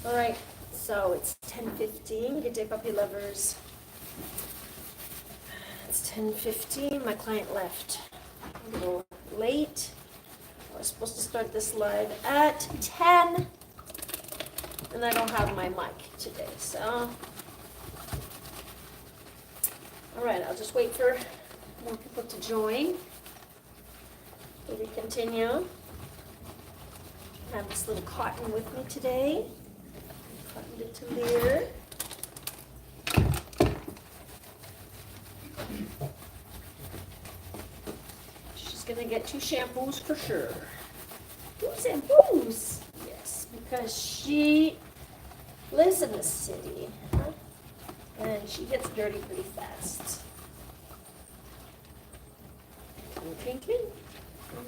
All right, so it's 10:15. Good day, puppy lovers. It's 10:15. My client left a little late. I was supposed to start this live at 10, and I don't have my mic today, so. All right, I'll just wait for more people to join. We continue. I have this little Coton with me today. Coton de Tulear. She's gonna get 2 shampoos for sure. 2 shampoos! Yes, because she lives in the city, and she gets dirty pretty fast. Clean, clean.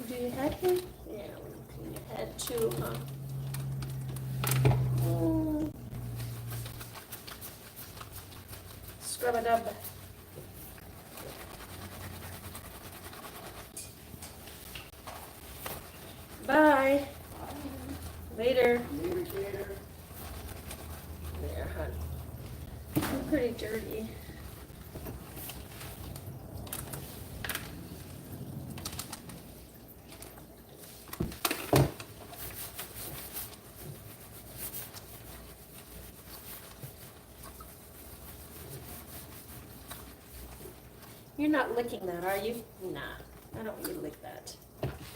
Do your head clean? Yeah, clean your head too, huh? Scrub it up. Bye. Later. There, hon. I'm pretty dirty. You're not licking that, are you? Nah, I don't want you to lick that.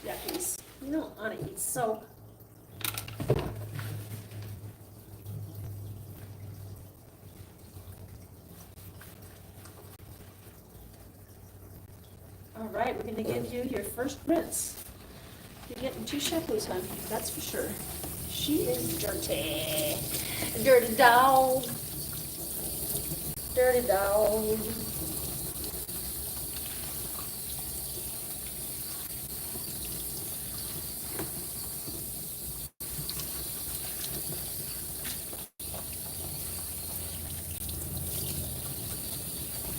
Yeah, please. You don't want to eat soap. All right, we're going to give you your first rinse. You're getting 2 shampoos, hon. That's for sure. She is dirty. Dirty dog. Dirty dog.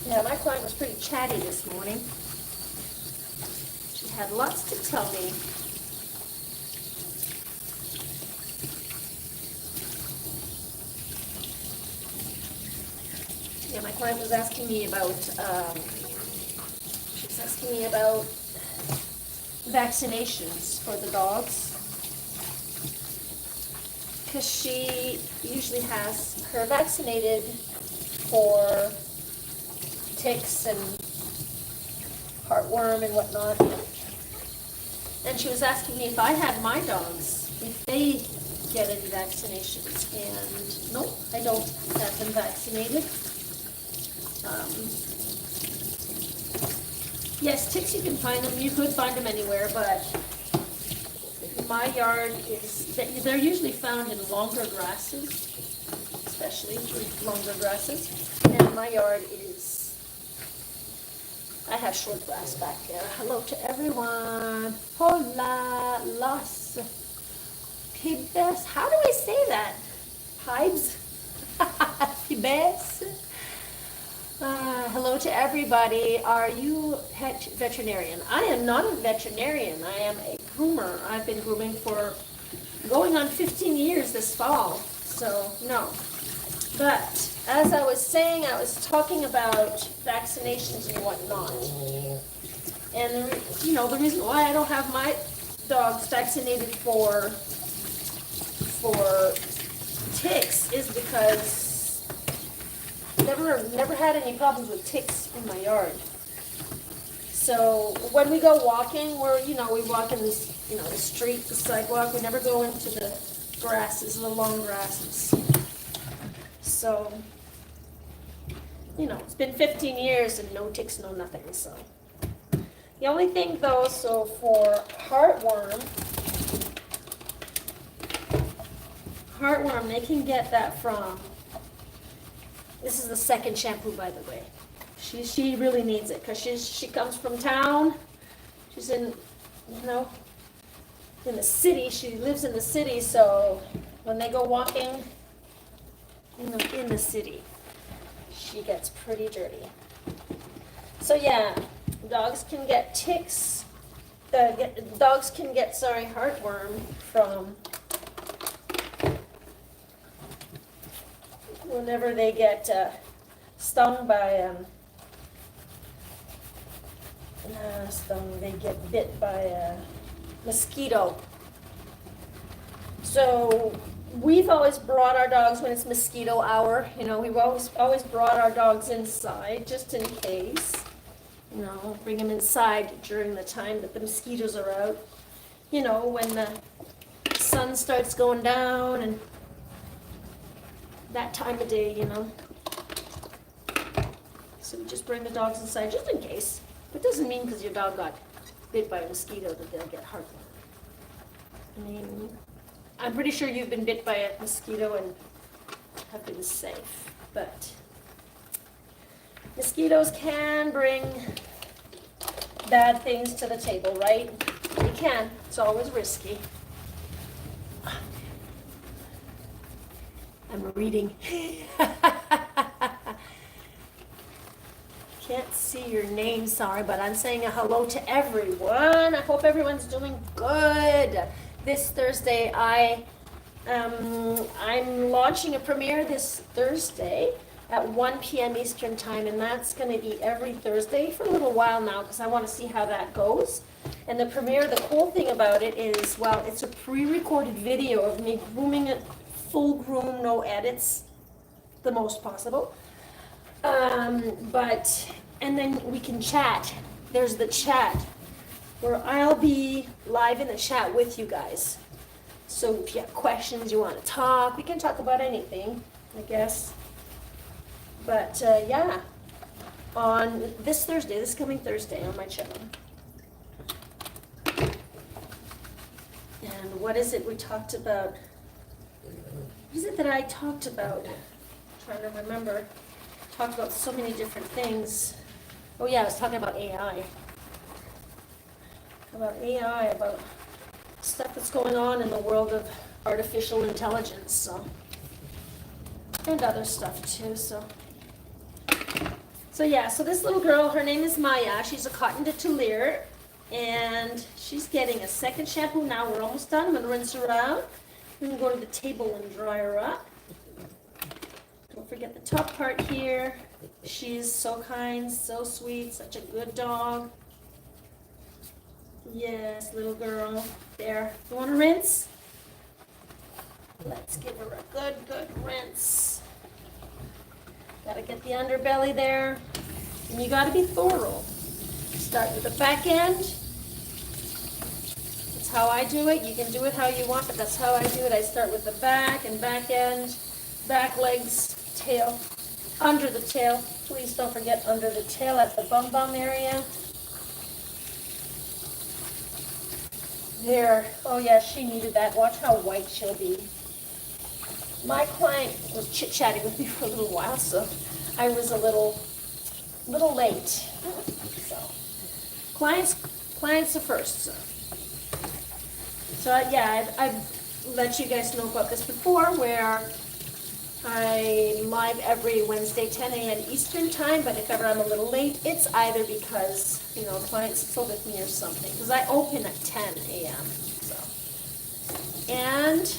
Yeah, my client was pretty chatty this morning. She had lots to tell me. Yeah, my client was asking me about, vaccinations for the dogs. Because she usually has her vaccinated for ticks and heartworm and whatnot. And she was asking me if I had my dogs, if they get any vaccinations. And nope, I don't have them vaccinated. Yes, ticks, you can find them. You could find them anywhere, but my yard is, they're usually found in longer grasses, especially longer grasses. And my yard is, I have short grass back there. Hello to everyone. Hola, las pibes. How do I say that? Pibes? Pibes? Hello to everybody. Are you pet veterinarian? I am not a veterinarian. I am a groomer. I've been grooming for going on 15 years this fall. So, no. But as I was saying, I was talking about vaccinations and whatnot. And, the reason why I don't have my dogs vaccinated for ticks is because never had any problems with ticks in my yard. So when we go walking, we walk in this, the street, the sidewalk. We never go into the grasses, the long grasses. So, it's been 15 years and no ticks, no nothing. So the only thing though, so for heartworm, they can get that from, this is the second shampoo, by the way. She really needs it because she comes from town. She's in, in the city. She lives in the city, so when they go walking, in the city, she gets pretty dirty. So yeah, dogs can get ticks. Dogs can get heartworm whenever they get stung by, they get bit by a mosquito. So we've always brought our dogs when it's mosquito hour. You know, we've always brought our dogs inside just in case. You know, bring them inside during the time that the mosquitoes are out. You know, when the sun starts going down and that time of day, you know. So we just bring the dogs inside just in case. It doesn't mean because your dog got bit by a mosquito that they'll get heartburn. I mean, I'm pretty sure you've been bit by a mosquito and have been safe, but mosquitoes can bring bad things to the table, right? They can. It's always risky. I'm reading. Can't see your name, sorry, but I'm saying a hello to everyone. I hope everyone's doing good. This Thursday, I'm launching a premiere this Thursday at 1 p.m. Eastern Time, and that's going to be every Thursday for a little while now because I want to see how that goes. And the premiere, the cool thing about it is, well, it's a pre-recorded video of me grooming it, full groom, no edits, the most possible. And then we can chat. There's the chat where I'll be live in the chat with you guys. So if you have questions, you want to talk, we can talk about anything, I guess. But yeah, on this Thursday, this coming Thursday on my channel. And what is it we talked about? What is it that I talked about? I'm trying to remember. Talked about so many different things. Oh yeah, I was talking about AI. About stuff that's going on in the world of artificial intelligence, so, and other stuff too, so yeah, so this little girl, her name is Maya, she's a Coton de Tulear, and she's getting a second shampoo now. We're almost done. I'm going to rinse her out. We can go to the table and dry her up. Don't forget the top part here. She's so kind, so sweet, such a good dog. Yes, little girl. There. You want to rinse? Let's give her a good rinse. Gotta get the underbelly there. And you gotta be thorough. Start with the back end. That's how I do it. You can do it how you want, but that's how I do it. I start with the back and back end, back legs, tail, under the tail. Please don't forget under the tail at the bum area. There. Oh yeah, she needed that. Watch how white she'll be. My client was chit-chatting with me for a little while, so I was a little late. So clients are first. So yeah, I've let you guys know about this before, where I'm live every Wednesday, 10 a.m. Eastern Time, but if ever I'm a little late, it's either because, you know, clients still with me or something, because I open at 10 a.m. So, and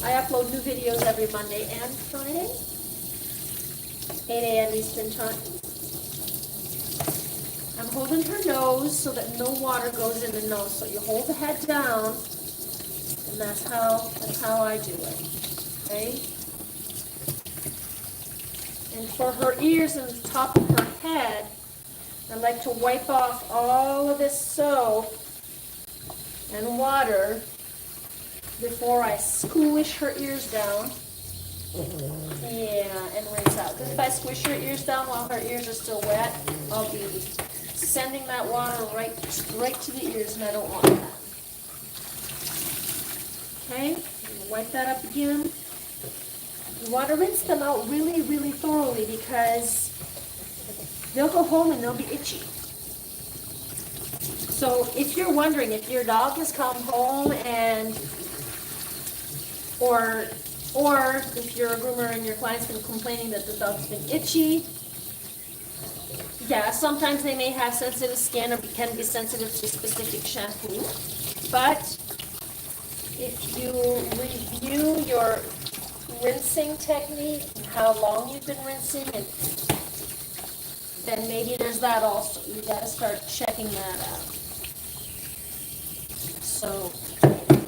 I upload new videos every Monday and Friday, 8 a.m. Eastern Time. I'm holding her nose so that no water goes in the nose. So you hold the head down, and that's how I do it. Okay? And for her ears and the top of her head, I like to wipe off all of this soap and water before I squish her ears down. Yeah, and rinse out. Because if I squish her ears down while her ears are still wet, I'll be sending that water right to the ears, and I don't want that. Okay, wipe that up again. You want to rinse them out really, really thoroughly because they'll go home and they'll be itchy. So if you're wondering if your dog has come home and or if you're a groomer and your client's been complaining that the dog's been itchy, yeah, sometimes they may have sensitive skin or can be sensitive to specific shampoo. But if you review rinsing technique, and how long you've been rinsing, and then maybe there's that also. You gotta start checking that out. So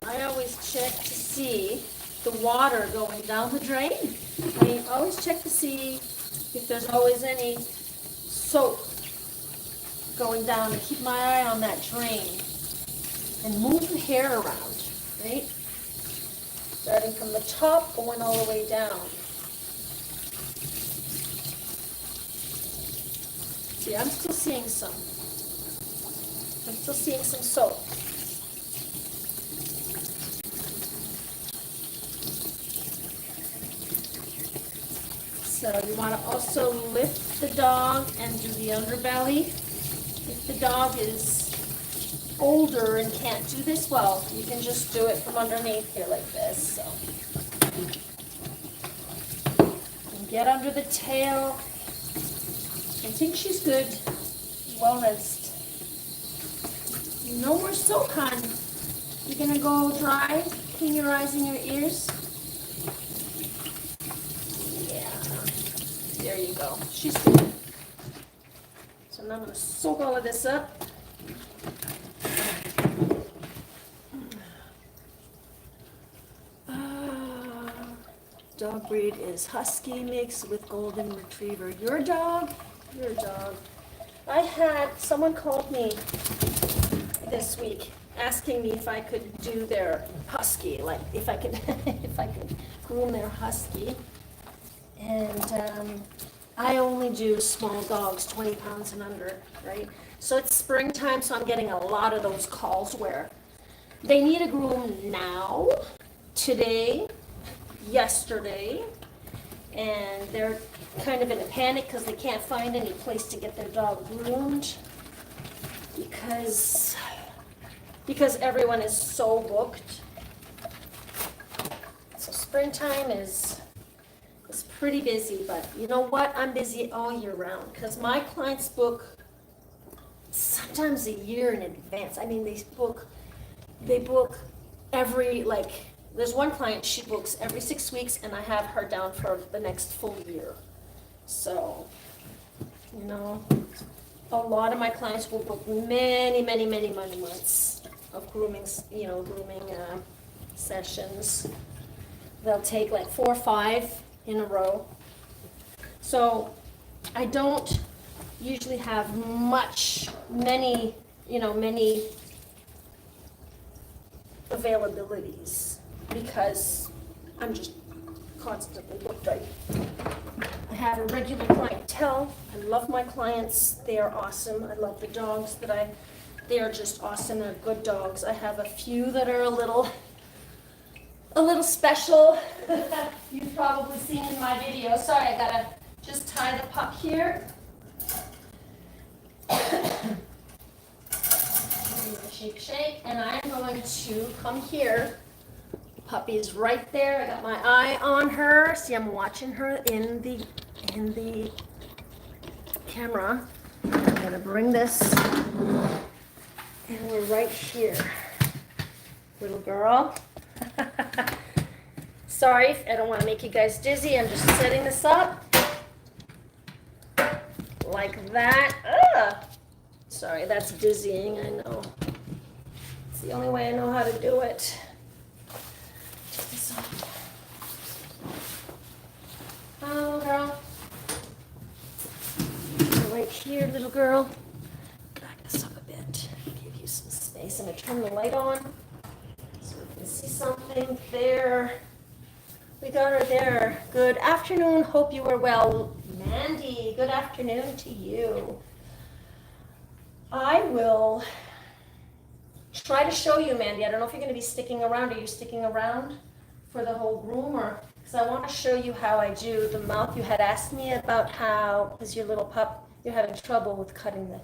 I always check to see the water going down the drain. I always check to see if there's always any soap going down, and keep my eye on that drain and move the hair around, right? Starting from the top, going all the way down. See, I'm still seeing some. I'm still seeing some soap. So you want to also lift the dog and do the underbelly. If the dog is older and can't do this well, you can just do it from underneath here like this. So. And get under the tail. I think she's good, well rinsed. No more soap, hon. You're gonna go dry, clean your eyes and your ears. Yeah, there you go. She's good. So now I'm gonna soak all of this up. Dog breed is Husky mixed with Golden Retriever. Your dog? Your dog. I had someone called me this week asking me if I could do their Husky, like if I could if I could groom their Husky. And I only do small dogs, 20 pounds and under, right? So it's springtime, so I'm getting a lot of those calls where they need a groom now, today, yesterday, and they're kind of in a panic because they can't find any place to get their dog groomed because everyone is so booked. So springtime is pretty busy, but you know what? I'm busy all year round because my clients book sometimes a year in advance. I mean, they book every, like, there's one client, she books every 6 weeks, and I have her down for the next full year. So, you know, a lot of my clients will book many months of grooming, sessions. They'll take like 4 or 5 in a row. So I don't usually have many availabilities because I'm just constantly booked. I have a regular clientele. I love my clients. They are awesome. I love the dogs they are just awesome. They're good dogs. I have a few that are a little special. You've probably seen in my video. Sorry, I gotta just tie the pup here. Shake, and I'm going to come here. Puppy's right there. I got my eye on her. See, I'm watching her in the camera. I'm gonna bring this, and we're right here, little girl. Sorry, I don't want to make you guys dizzy. I'm just setting this up like that. Ugh. Sorry, that's dizzying, I know. It's the only way I know how to do it. Take this off. Oh, girl. Right here, little girl. Back this up a bit. Give you some space. I'm going to turn the light on so we can see something there. We got her there. Good afternoon. Hope you are well. Mandy, good afternoon to you. I will try to show you, Mandy. I don't know if you're going to be sticking around. Are you sticking around for the whole groom? Or because I want to show you how I do the mouth. You had asked me about how, because your little pup, you're having trouble with cutting the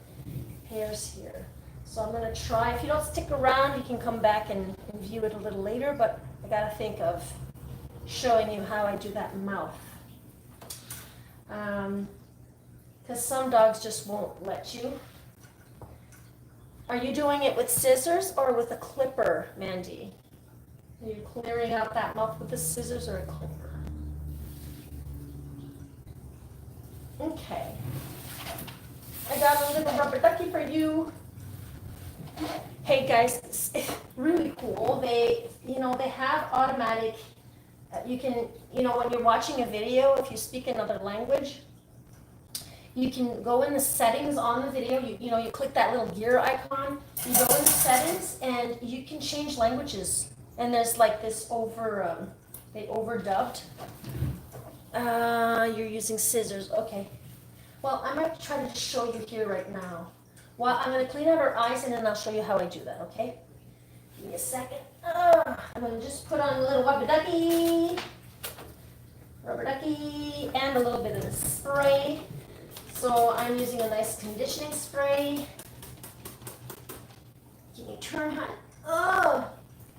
hairs here. So I'm going to try. If you don't stick around, you can come back and view it a little later. But I got to think of showing you how I do that mouth. Because some dogs just won't let you. Are you doing it with scissors or with a clipper, Mandy? Are you clearing out that mouth with the scissors or a clipper? Okay. I got a little rubber ducky for you. Hey guys, it's really cool. They have automatic, you can, when you're watching a video, if you speak another language, you can go in the settings on the video, you click that little gear icon, you go in the settings, and you can change languages. And there's like this they overdubbed. You're using scissors, okay. Well, I'm going to try to show you here right now. Well, I'm going to clean out her eyes and then I'll show you how I do that, okay? Give me a second. I'm going to just put on a little rubber ducky, and a little bit of the spray. So I'm using a nice conditioning spray. Can you turn, hon? Oh,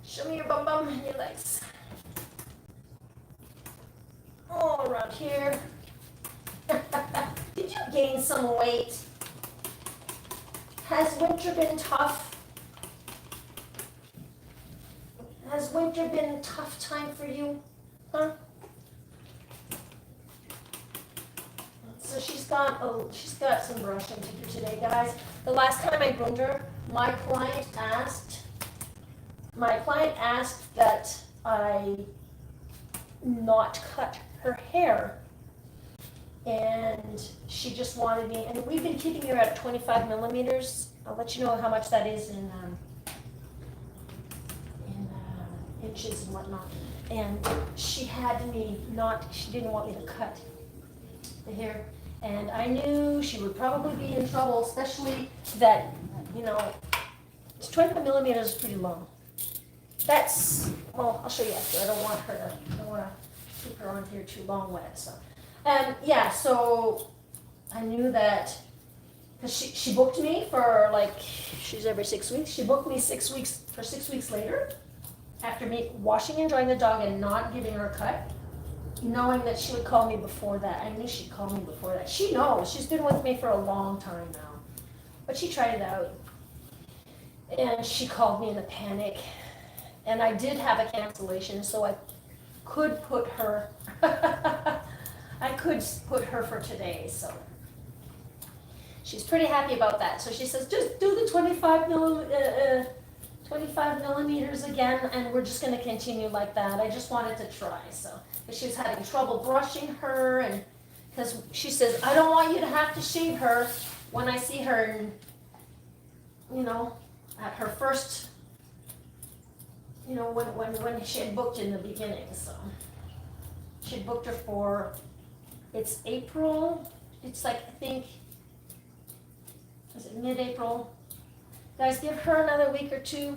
show me your bum bum and your legs. All around here. Did you gain some weight? Has winter been tough? Has winter been a tough time for you? Huh? So she's got some brushing to do today, guys. The last time I groomed her, my client asked that I not cut her hair. And she just wanted me, and we've been keeping her at 25 millimeters. I'll let you know how much that is in inches and whatnot. And she didn't want me to cut the hair. And I knew she would probably be in trouble, especially that, 25 millimeters is pretty long. I'll show you after. I don't want to keep her on here too long wet, so. So I knew that, because she booked me for she's every 6 weeks. She booked me 6 weeks later, after me washing and drying the dog and not giving her a cut, knowing that she would call me before that. I knew she'd call me before that. She knows. She's been with me for a long time now. But she tried it out. And she called me in a panic. And I did have a cancellation, so I could put her for today, so she's pretty happy about that. So she says, just do the 25 millimeters again, and we're just going to continue like that. I just wanted to try, so. But she was having trouble brushing her, and because she says, I don't want you to have to shave her when I see her, at her first, when she had booked in the beginning, so. She had booked her for, it's April, it's I think, is it mid-April? Guys, give her another week or two.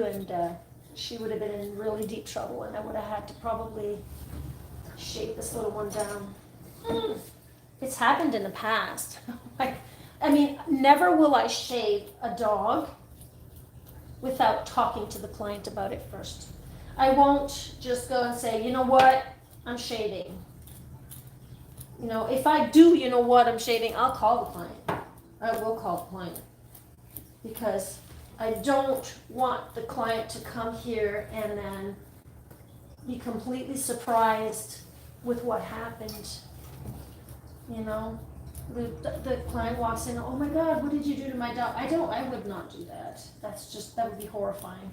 And she would have been in really deep trouble, and I would have had to probably shave this little one down. It's happened in the past. Never will I shave a dog without talking to the client about it first. I won't just go and say, you know what, I'm shaving. If I do, I'm shaving, I'll call the client. I will call the client. Because I don't want the client to come here and then be completely surprised with what happened. The client walks in, oh my God, what did you do to my dog? I would not do that. That would be horrifying.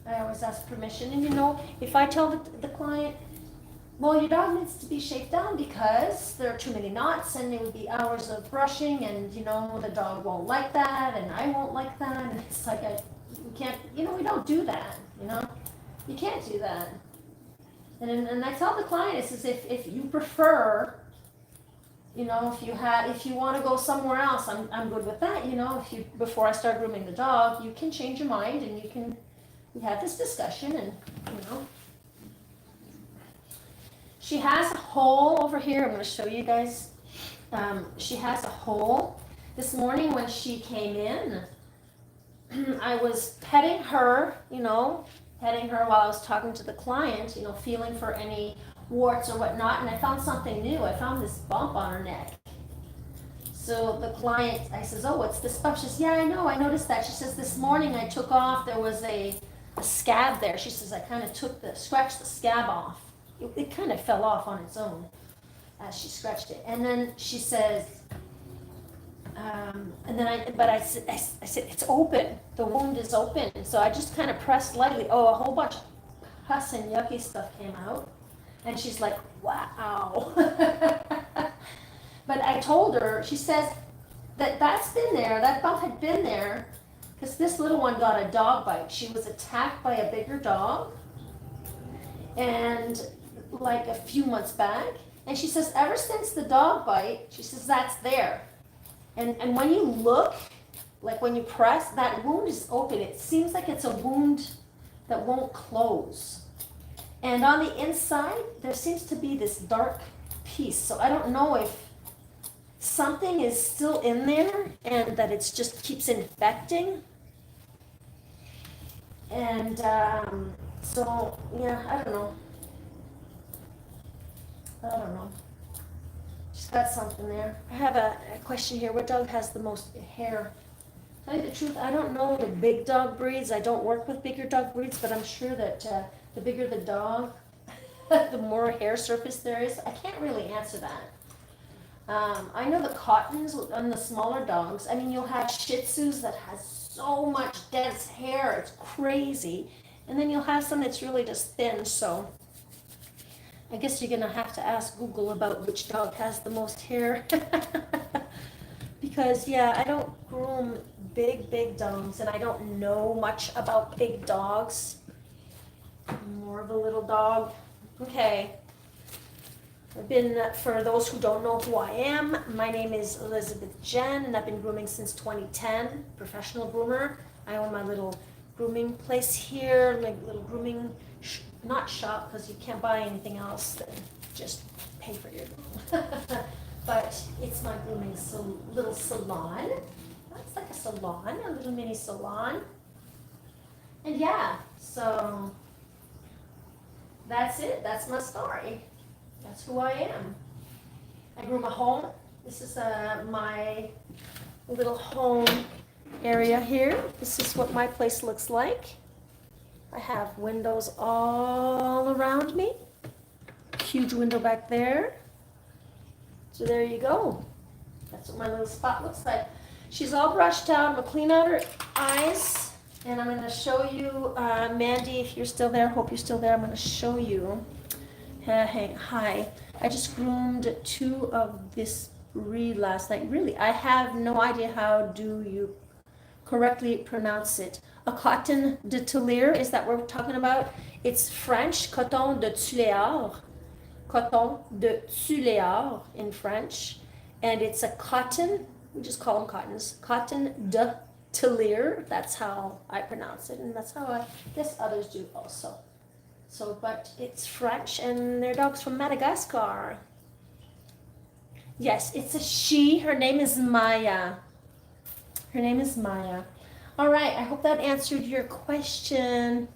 I always ask permission, and if I tell the client, well, your dog needs to be shaved down because there are too many knots and it would be hours of brushing, and the dog won't like that and I won't like that, and it's like we can't, we don't do that, you can't do that. And I tell the client, it's as if you prefer, if you want to go somewhere else, I'm good with that, before I start grooming the dog, you can change your mind and we have this discussion, and she has a hole over here. I'm going to show you guys. She has a hole. This morning when she came in, I was petting her while I was talking to the client, feeling for any warts or whatnot, and I found something new. I found this bump on her neck. So the client, I says, oh, what's this bump? She says, yeah, I know, I noticed that. She says, this morning I took off, there was a scab there. She says, I kind of scratched the scab off. it kind of fell off on its own as she scratched it. And then she says, and then I said, it's open. The wound is open. So I just kind of pressed lightly. Oh, a whole bunch of pus and yucky stuff came out. And she's like, wow. But I told her, she says that's been there, that bump had been there, because this little one got a dog bite. She was attacked by a bigger dog, and like a few months back. And she says, ever since the dog bite, she says, that's there. And when you look, like when you press, that wound is open. It seems like it's a wound that won't close. And on the inside, there seems to be this dark piece. So I don't know if something is still in there and that it just keeps infecting. And so, yeah, I don't know. She's got something there. I have a question here. What dog has the most hair? Tell you the truth, I don't know the big dog breeds. I don't work with bigger dog breeds, but I'm sure that the bigger the dog, the more hair surface there is. I can't really answer that. I know the Cotons on the smaller dogs. I mean, you'll have Shih Tzus that has so much dense hair. It's crazy. And then you'll have some that's really just thin. So I guess you're going to have to ask Google about which dog has the most hair. Because, yeah, I don't groom big dogs, and I don't know much about big dogs. I'm more of a little dog. Okay. I've been, for those who don't know who I am, my name is Elizabeth Jenn, and I've been grooming since 2010, professional groomer. I own my little grooming place here, my little grooming, not shop, because you can't buy anything else, then just pay for your groom. But it's my grooming little salon. It's like a salon, a little mini salon. And yeah, so that's it. That's my story. That's who I am. I groom a home. This is my little home area here. This is what my place looks like. I have windows all around me. Huge window back there. So there you go. That's what my little spot looks like. She's all brushed out. I'm going to clean out her eyes. And I'm going to show you, Mandy, if you're still there, hope you're still there, I'm going to show you. Hey, hi. I just groomed 2 of this breed last night. Really, I have no idea how do you correctly pronounce it. A Coton de Tulear, is that what we're talking about? It's French, Coton de Tulear. Coton de Tulear in French. And it's a cotton, we just call them cottons, Coton de Tulear. That's how I pronounce it, and that's how I guess others do also. So, but it's French, and their dog's from Madagascar. Yes, it's a she. Her name is Maya. Her name is Maya. All right, I hope that answered your question.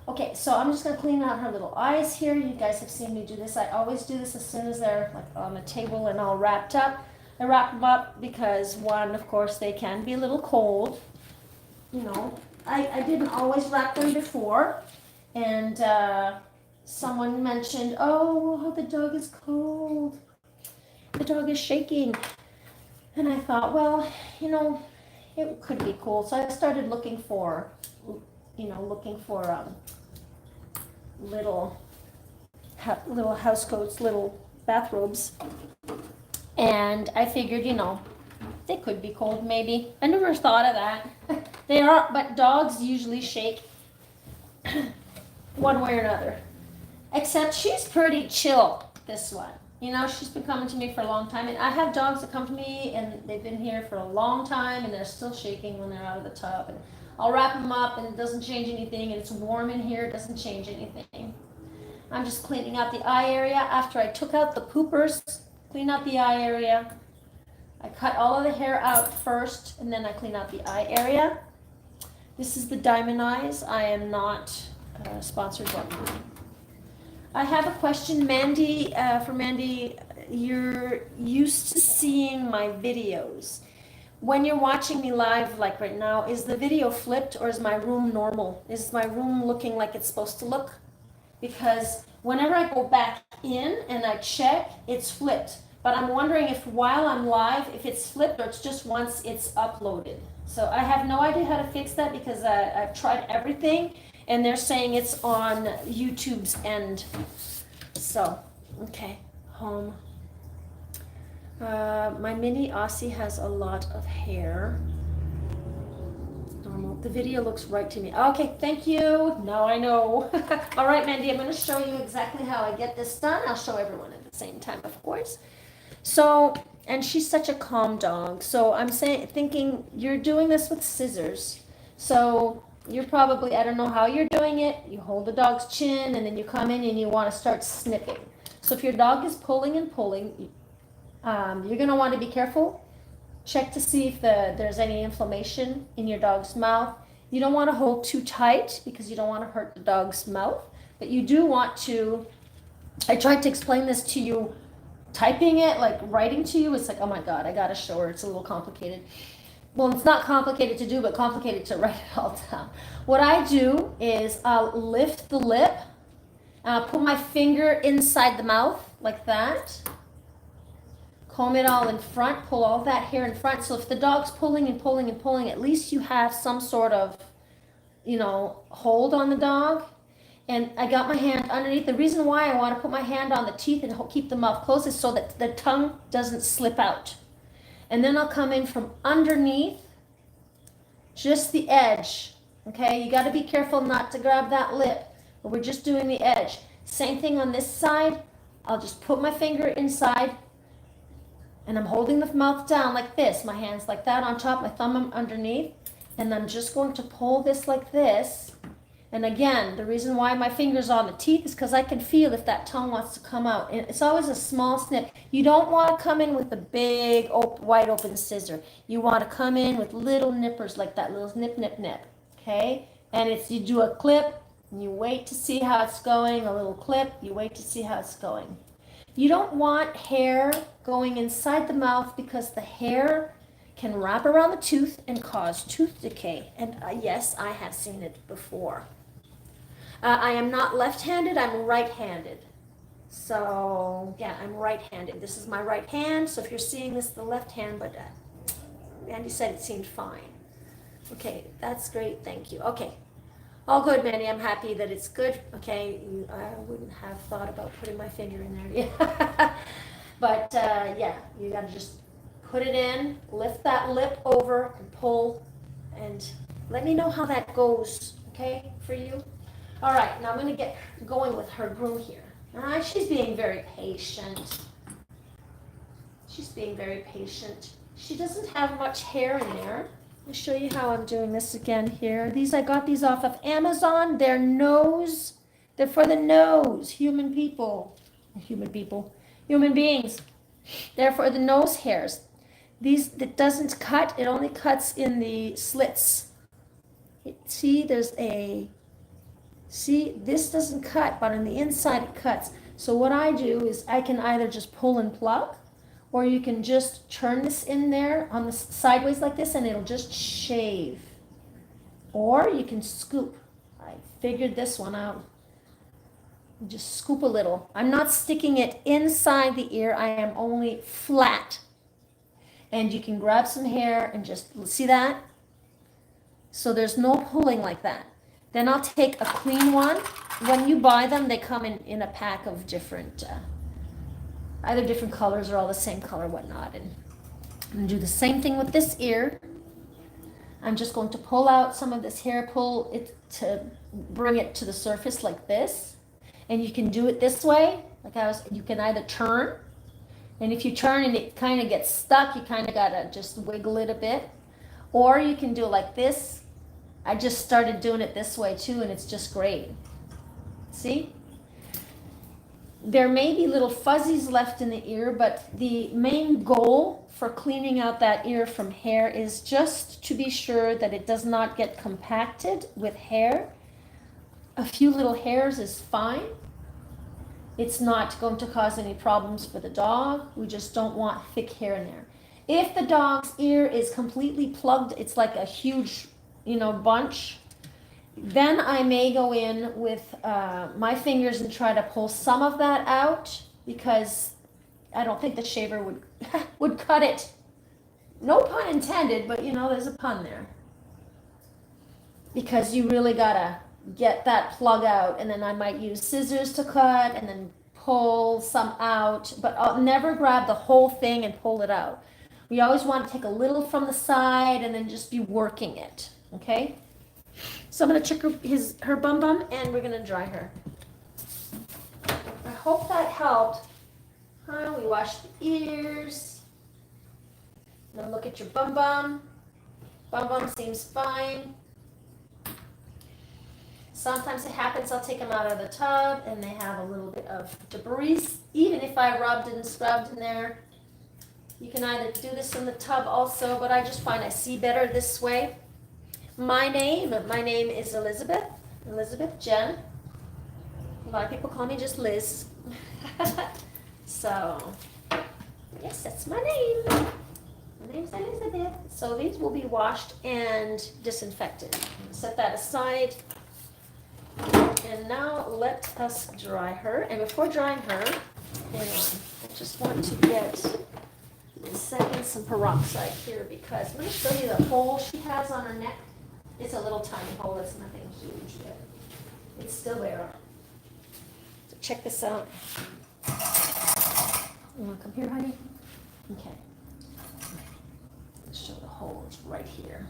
Okay, so I'm just going to clean out her little eyes here. You guys have seen me do this. I always do this as soon as they're like on the table and all wrapped up. I wrap them up because, one, of course, they can be a little cold. You know, I didn't always wrap them before. And someone mentioned, oh, the dog is cold. The dog is shaking. And I thought, well, you know, it could be cold. So I started looking for, little house coats, little bathrobes. And I figured, you know, they could be cold maybe. I never thought of that. They are, but dogs usually shake one way or another. Except she's pretty chill, this one. You know, she's been coming to me for a long time. And I have dogs that come to me and they've been here for a long time and they're still shaking when they're out of the tub. And I'll wrap them up and it doesn't change anything. And it's warm in here, it doesn't change anything. I'm just cleaning out the eye area after I took out the poopers. Clean out the eye area. I cut all of the hair out first and then I clean out the eye area. This is the diamond eyes. I am not sponsored by them. I have a question, Mandy, for Mandy. You're used to seeing my videos. When you're watching me live, like right now, is the video flipped or is my room normal? Is my room looking like it's supposed to look? because whenever I go back in and I check, it's flipped. But I'm wondering if while I'm live, if it's flipped or it's just once it's uploaded. So I have no idea how to fix that because I've tried everything and they're saying it's on YouTube's end. So, okay, home. My mini Aussie has a lot of hair. Normal. The video looks right to me. Okay, thank you. Now I know. All right, Mandy, I'm going to show you exactly how I get this done. I'll show everyone at the same time, of course. So, and she's such a calm dog. So I'm thinking you're doing this with scissors. So you're probably, I don't know how you're doing it. You hold the dog's chin and then you come in and you want to start snipping. So if your dog is pulling and pulling, you're going to want to be careful. Check to see if there's any inflammation in your dog's mouth. You don't want to hold too tight because you don't want to hurt the dog's mouth. But you do want to, I tried to explain this to you. Typing it, like writing to you, it's like, oh my God, I gotta show her. It's a little complicated. Well, it's not complicated to do, but complicated to write it all down. What I do is I'll lift the lip, and I'll put my finger inside the mouth like that. Comb it all in front, pull all that hair in front. So if the dog's pulling and pulling and pulling, at least you have some sort of, hold on the dog. And I got my hand underneath. The reason why I want to put my hand on the teeth and keep the mouth closed is so that the tongue doesn't slip out. And then I'll come in from underneath, just the edge. Okay, you got to be careful not to grab that lip, but we're just doing the edge. Same thing on this side. I'll just put my finger inside, and I'm holding the mouth down like this. My hand's like that on top, my thumb underneath, and I'm just going to pull this like this. And again, the reason why my finger's on the teeth is because I can feel if that tongue wants to come out. And it's always a small snip. You don't want to come in with a big, wide open scissor. You want to come in with little nippers like that, little nip, nip, nip. Okay? And you do a clip, and you wait to see how it's going. A little clip, you wait to see how it's going. You don't want hair going inside the mouth because the hair can wrap around the tooth and cause tooth decay. And yes, I have seen it before. I am not left-handed, I'm right-handed. So, yeah, I'm right-handed. This is my right hand, so if you're seeing this, the left hand, but Mandy said it seemed fine. Okay, that's great, thank you. Okay, all good, Mandy, I'm happy that it's good. Okay, I wouldn't have thought about putting my finger in there. Yeah. But, yeah, you gotta just put it in, lift that lip over, and pull, and let me know how that goes, okay, for you? All right, now I'm going to get going with her groom here. All right, she's being very patient. She's being very patient. She doesn't have much hair in there. I'll show you how I'm doing this again here. I got these off of Amazon. They're for the nose. Human beings. They're for the nose hairs. It doesn't cut. It only cuts in the slits. See, this doesn't cut, but on the inside it cuts. So what I do is I can either just pull and plug, or you can just turn this in there on the sideways like this and it'll just shave. Or you can scoop. I figured this one out. Just scoop a little. I'm not sticking it inside the ear. I am only flat. And you can grab some hair and just, see that? So there's no pulling like that. Then I'll take a clean one. When you buy them, they come in a pack of different, either different colors or all the same color, whatnot. And I'm going to do the same thing with this ear. I'm just going to pull out some of this hair, pull it to bring it to the surface like this. And you can do it this way. You can either turn. And if you turn and it kind of gets stuck, you kind of got to just wiggle it a bit. Or you can do it like this. I just started doing it this way too, and it's just great. See? There may be little fuzzies left in the ear, but the main goal for cleaning out that ear from hair is just to be sure that it does not get compacted with hair. A few little hairs is fine. It's not going to cause any problems for the dog. We just don't want thick hair in there. If the dog's ear is completely plugged, it's like a huge bunch, Then I may go in with my fingers and try to pull some of that out because I don't think the shaver would would cut it. No pun intended, but you know, there's a pun there. Because you really gotta get that plug out, and then I might use scissors to cut and then pull some out, but I'll never grab the whole thing and pull it out. We always want to take a little from the side and then just be working it, okay? So I'm gonna check her bum bum and we're gonna dry her. I hope that helped. We wash the ears. Now look at your bum bum. Bum bum seems fine. Sometimes it happens I'll take them out of the tub and they have a little bit of debris. Even if I rubbed and scrubbed in there, you can either do this in the tub also, but I just find I see better this way. My name is Elizabeth Jenn. A lot of people call me just Liz. So, yes, that's my name. My name's Elizabeth. So these will be washed and disinfected. Set that aside. And now let us dry her. And before drying her, I just want to get some peroxide here because I'm going to show you the hole she has on her neck. It's a little tiny hole. It's nothing huge yet. It's still there. So check this out. You want to come here, honey? Okay. Let's show the hole. It's right here.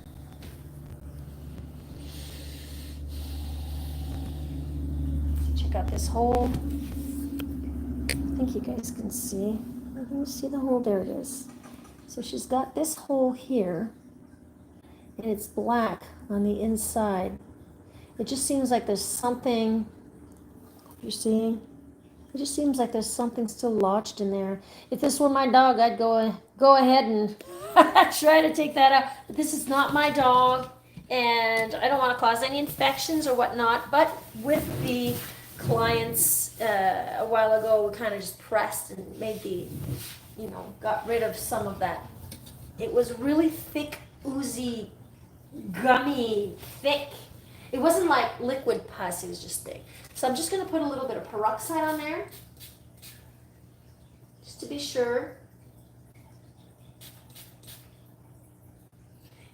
Check out this hole. I think you guys can see. Can you see the hole? There it is. So she's got this hole here, and it's black on the inside. It just seems like there's something, you're seeing? It just seems like there's something still lodged in there. If this were my dog, I'd go ahead and try to take that out. But this is not my dog, and I don't want to cause any infections or whatnot. But with the clients a while ago, we kind of just pressed and made got rid of some of that. It was really thick, oozy, gummy, thick. It wasn't like liquid pus, it was just thick. So I'm just going to put a little bit of peroxide on there, just to be sure.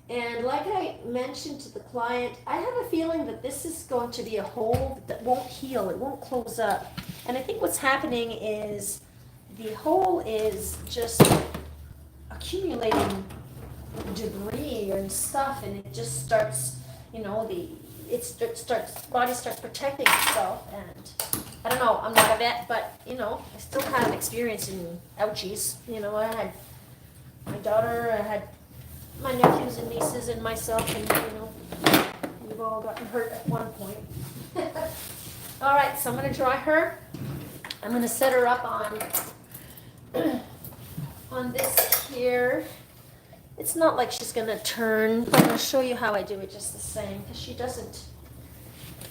And like I mentioned to the client, I have a feeling that this is going to be a hole that won't heal, it won't close up. And I think what's happening is the hole is just accumulating debris and stuff, and it just starts, body starts protecting itself. And I don't know, I'm not a vet, but I still have experience in ouchies. I had my daughter, I had my nephews and nieces and myself, and we've all gotten hurt at one point. All right, so I'm going to dry her. I'm going to set her up on this here. It's not like she's going to turn, but I'm going to show you how I do it just the same, because she doesn't.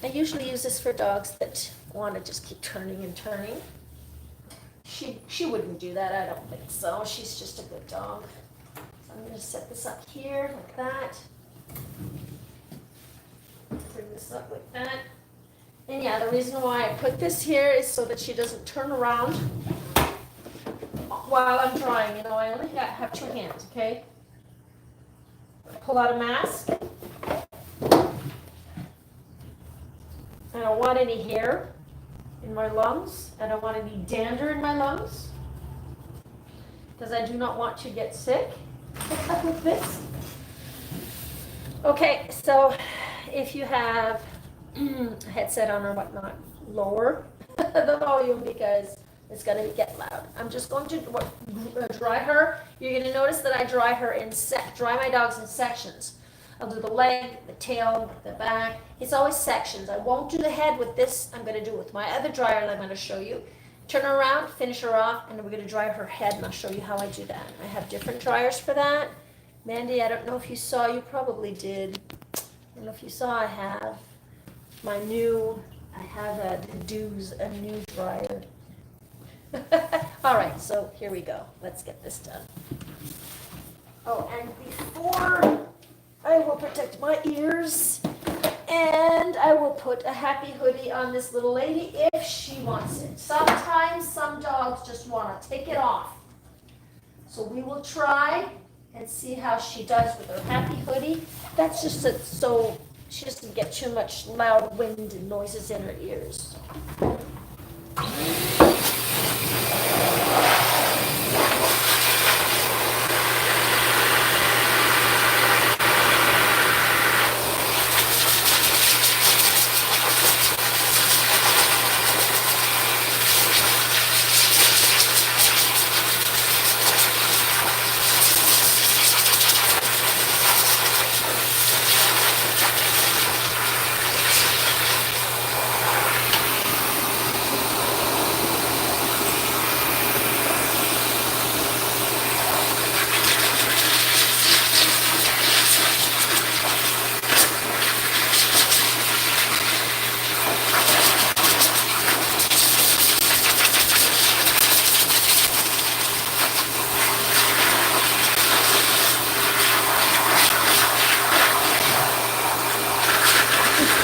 I usually use this for dogs that want to just keep turning and turning. She wouldn't do that, I don't think so. She's just a good dog. So I'm going to set this up here like that. Bring this up like that. And yeah, the reason why I put this here is so that she doesn't turn around while I'm drying. I only have 2 hands, okay? Pull out a mask. I don't want any hair in my lungs. I don't want any dander in my lungs, because I do not want to get sick with this. Okay, so if you have a headset on or whatnot, lower the volume because it's going to get loud. I'm just going to dry her. You're going to notice that I dry her dry my dogs in sections. I'll do the leg, the tail, the back. It's always sections. I won't do the head with this. I'm going to do it with my other dryer that I'm going to show you. Turn her around, finish her off, and then we're going to dry her head, and I'll show you how I do that. I have different dryers for that. Mandy, I don't know if you saw. You probably did. I don't know if you saw. I have a new dryer. All right, so here we go. Let's get this done. Oh, and before I will protect my ears And I will put a happy hoodie on this little lady if she wants it. Sometimes some dogs just want to take it off. So we will try and see how she does with her happy hoodie. That's just so she doesn't get too much loud wind and noises in her ears.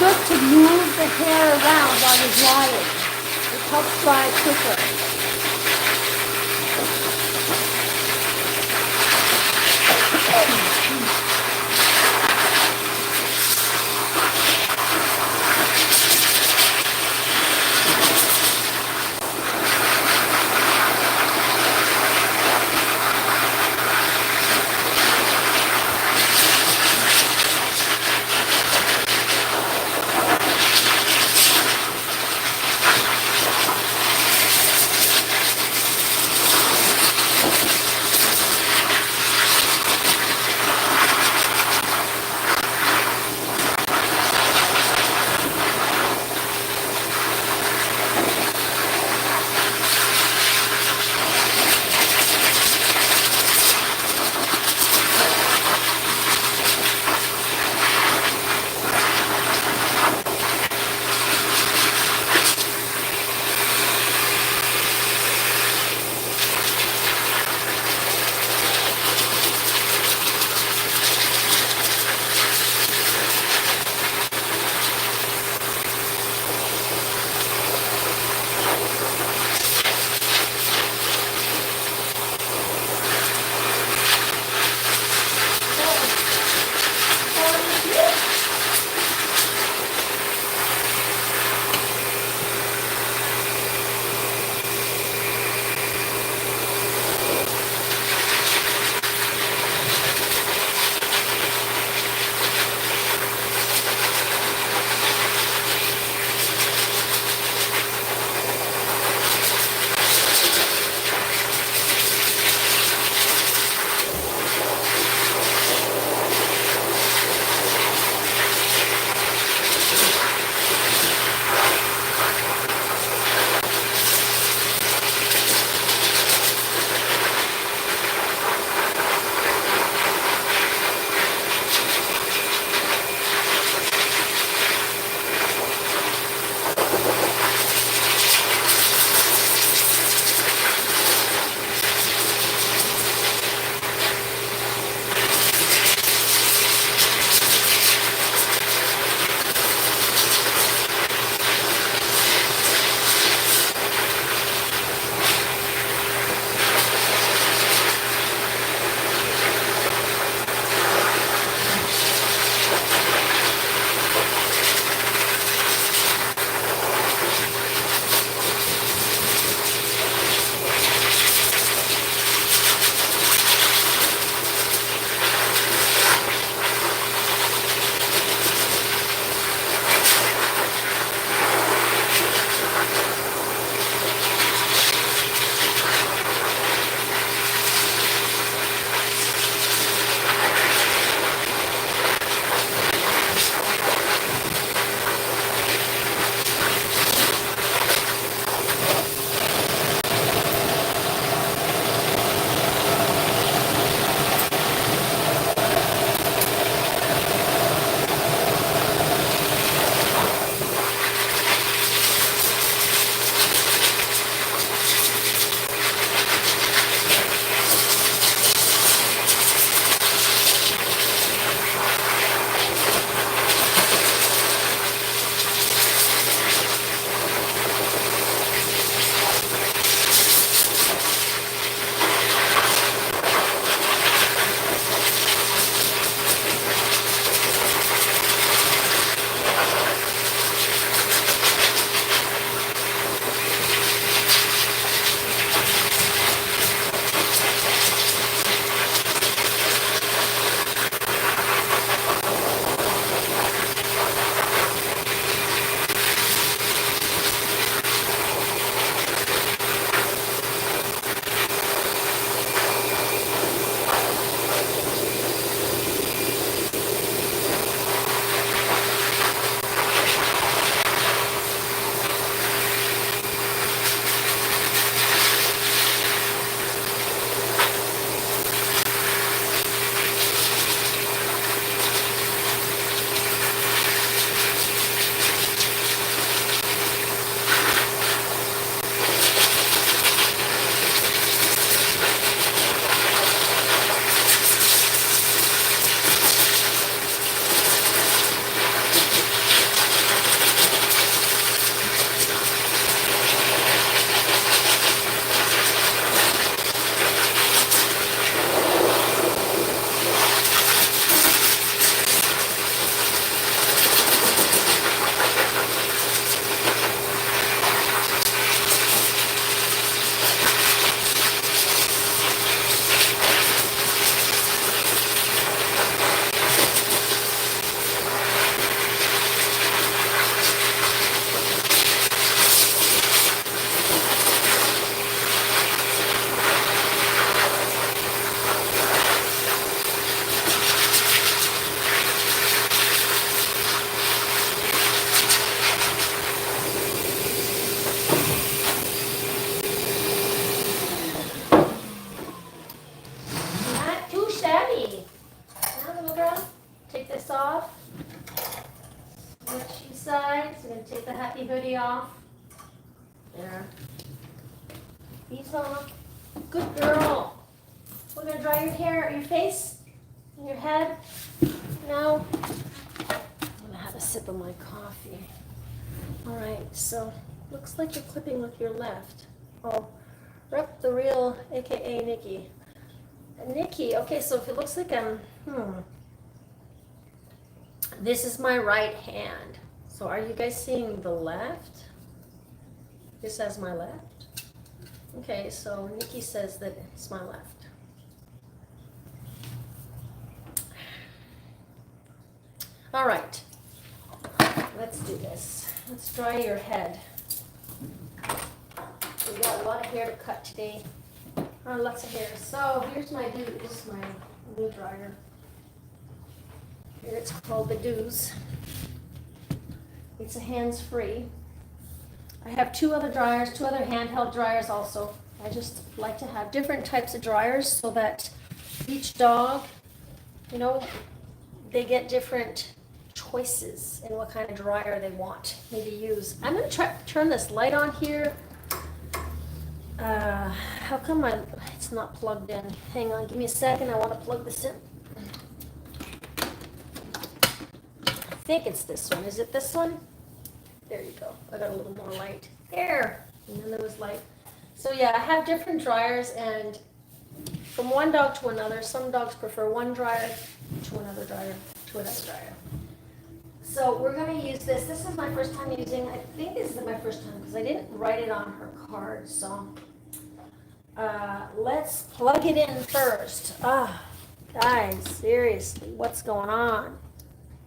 Good to move the hair around while you're drying. It helps dry quicker. Take the happy hoodie off. There. These off. Good girl. We're gonna dry your hair, your face, and your head. Now, I'm gonna have a sip of my coffee. All right, so looks like you're clipping with your left. Oh, rep the real, AKA Nikki. Nikki, okay, so if it looks like this is my right hand. So are you guys seeing the left? This says my left. Okay, so Nikki says that it's my left. All right, let's do this. Let's dry your head. We got a lot of hair to cut today. Lots of hair. So here's my Dews, my new dryer. Here it's called the Dews. It's a hands-free. I have two other dryers, two other handheld dryers also. I just like to have different types of dryers so that each dog, you know, they get different choices in what kind of dryer they want me to use. I'm going to try turn this light on here. How come it's not plugged in? Hang on, give me a second. I want to plug this in. I think it's this one. Is it this one? There you go. I got a little more light. There. And then there was light. So yeah, I have different dryers, and from one dog to another, some dogs prefer one dryer to another dryer to another dryer. So we're going to use this. This is my first time using, I think this is my first time because I didn't write it on her card. So let's plug it in first. Guys, seriously, what's going on?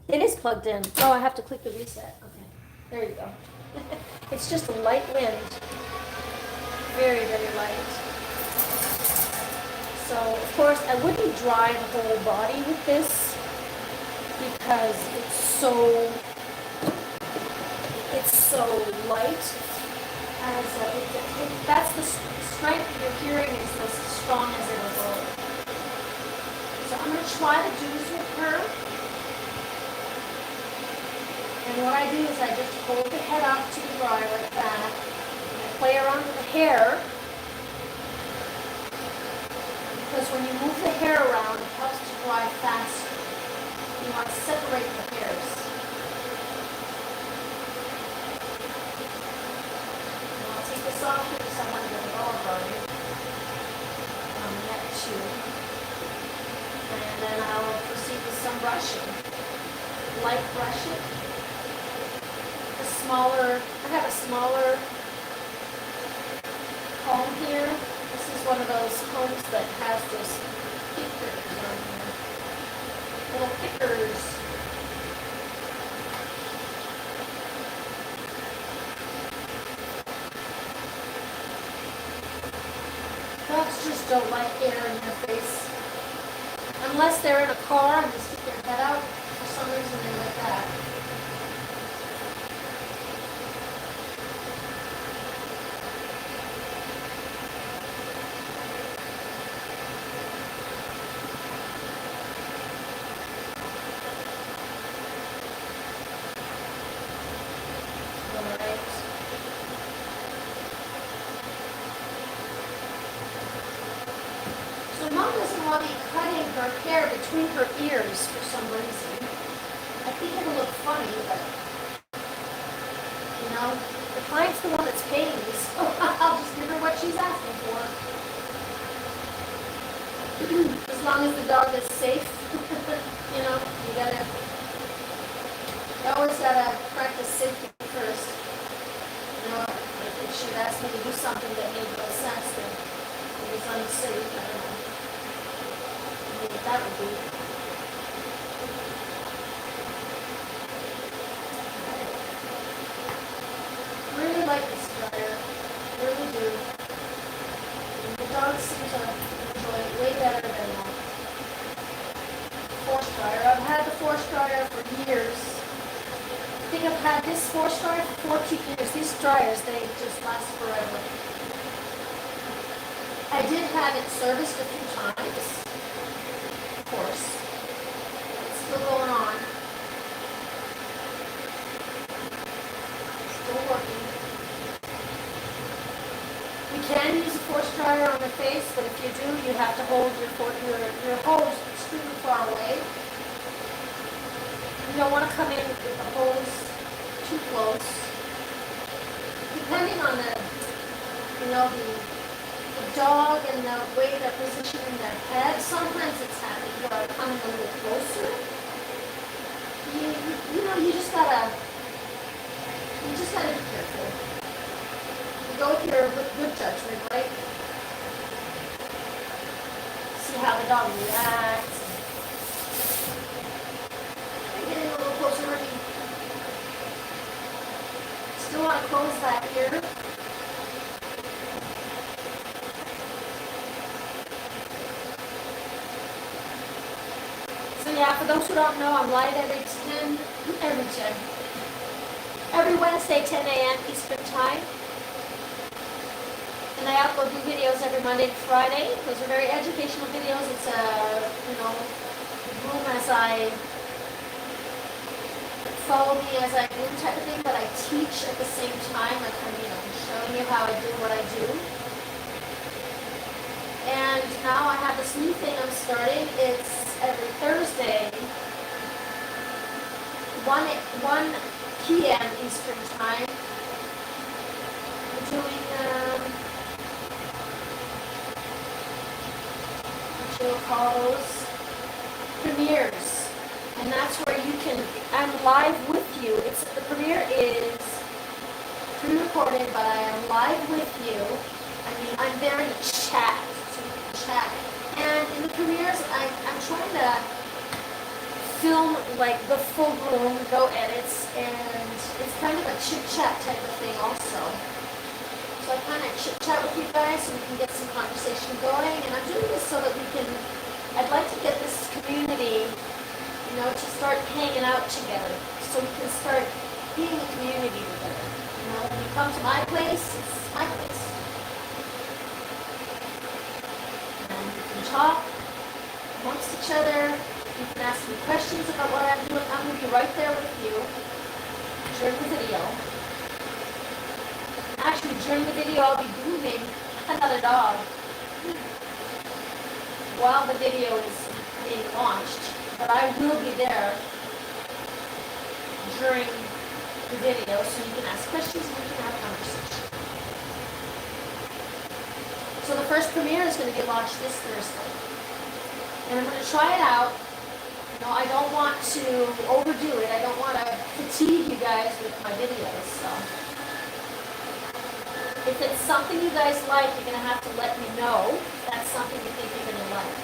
It is plugged in. Oh, I have to click the reset. Okay, there you go. It's just a light wind. Very, very light. So, of course, I wouldn't dry the whole body with this because it's so light. That's the strength you're hearing is as strong as it'll go. So I'm going to try to do this with her. And what I do is I just hold the head up to the dryer like that. And I play around with the hair. Because when you move the hair around, it helps to dry faster. You want to separate the hairs. And I'll take this off because I want to get it all dry on the neck too. And then I'll proceed with some brushing. Light brushing. I have a smaller comb here. This is one of those combs that has those pickers on here. Little pickers. Dogs just don't like air in their face. Unless they're in a car and they stick their head out. For some reason they like that. Her hair between her ears for some reason. I think it'll look funny, but you know, the client's the one that's paying me, so I'll just give her what she's asking for. As long as the dog is safe, you know, you always gotta practice safety first. You know, if she'd ask me to do something that made no sense, then it was unsafe, I don't know. What that would be. Really like this dryer. Really do. And the dogs seem to enjoy it way better than the force dryer. I've had the force dryer for years. I think I've had this force dryer for 14 years. These dryers, they just last forever. I did have it serviced a few times. Of course. It's still going on. still working. You can use a force dryer on the face, but if you do, you have to hold your hose extremely far away. You don't want to come in with the hose too close. Depending on the dog and the way they're positioning their head, sometimes it's happening where they're coming a little closer. You just gotta be careful. You go with your good judgment, right? See how the dog reacts. I'm getting a little closer, Ricky. Still want to close that ear. So yeah, for those who don't know, I'm live every Wednesday, 10 a.m. Eastern Time. And I upload new videos every Monday to Friday. Those are very educational videos. It's room as I follow me as I do type of thing, but I teach at the same time. Like I'm showing you how I do what I do. And now I have this new thing I'm starting. It's every Thursday, 1 p.m. Eastern Time. I'm doing what you'll call those premieres, and that's where I'm live with you. The premiere is pre-recorded, but I am live with you. I'm there in the chat. And in the premieres, I'm trying to film like the full room, no edits, and it's kind of a chit-chat type of thing also. So I kind of chit-chat with you guys so we can get some conversation going, and I'm doing this so that I'd like to get this community, to start hanging out together, so we can start being a community together. When you come to my place, it's my place. Talk amongst each other. You can ask me questions about what I'm doing. I'm going to be right there with you during the video. Actually, during the video, I'll be grooming another dog while the video is being launched. But I will be there during the video, so you can ask questions and we can have a conversation. So the first premiere is going to be launched this Thursday. And I'm going to try it out. I don't want to overdo it. I don't want to fatigue you guys with my videos. So if it's something you guys like, you're going to have to let me know if that's something you think you're going to like.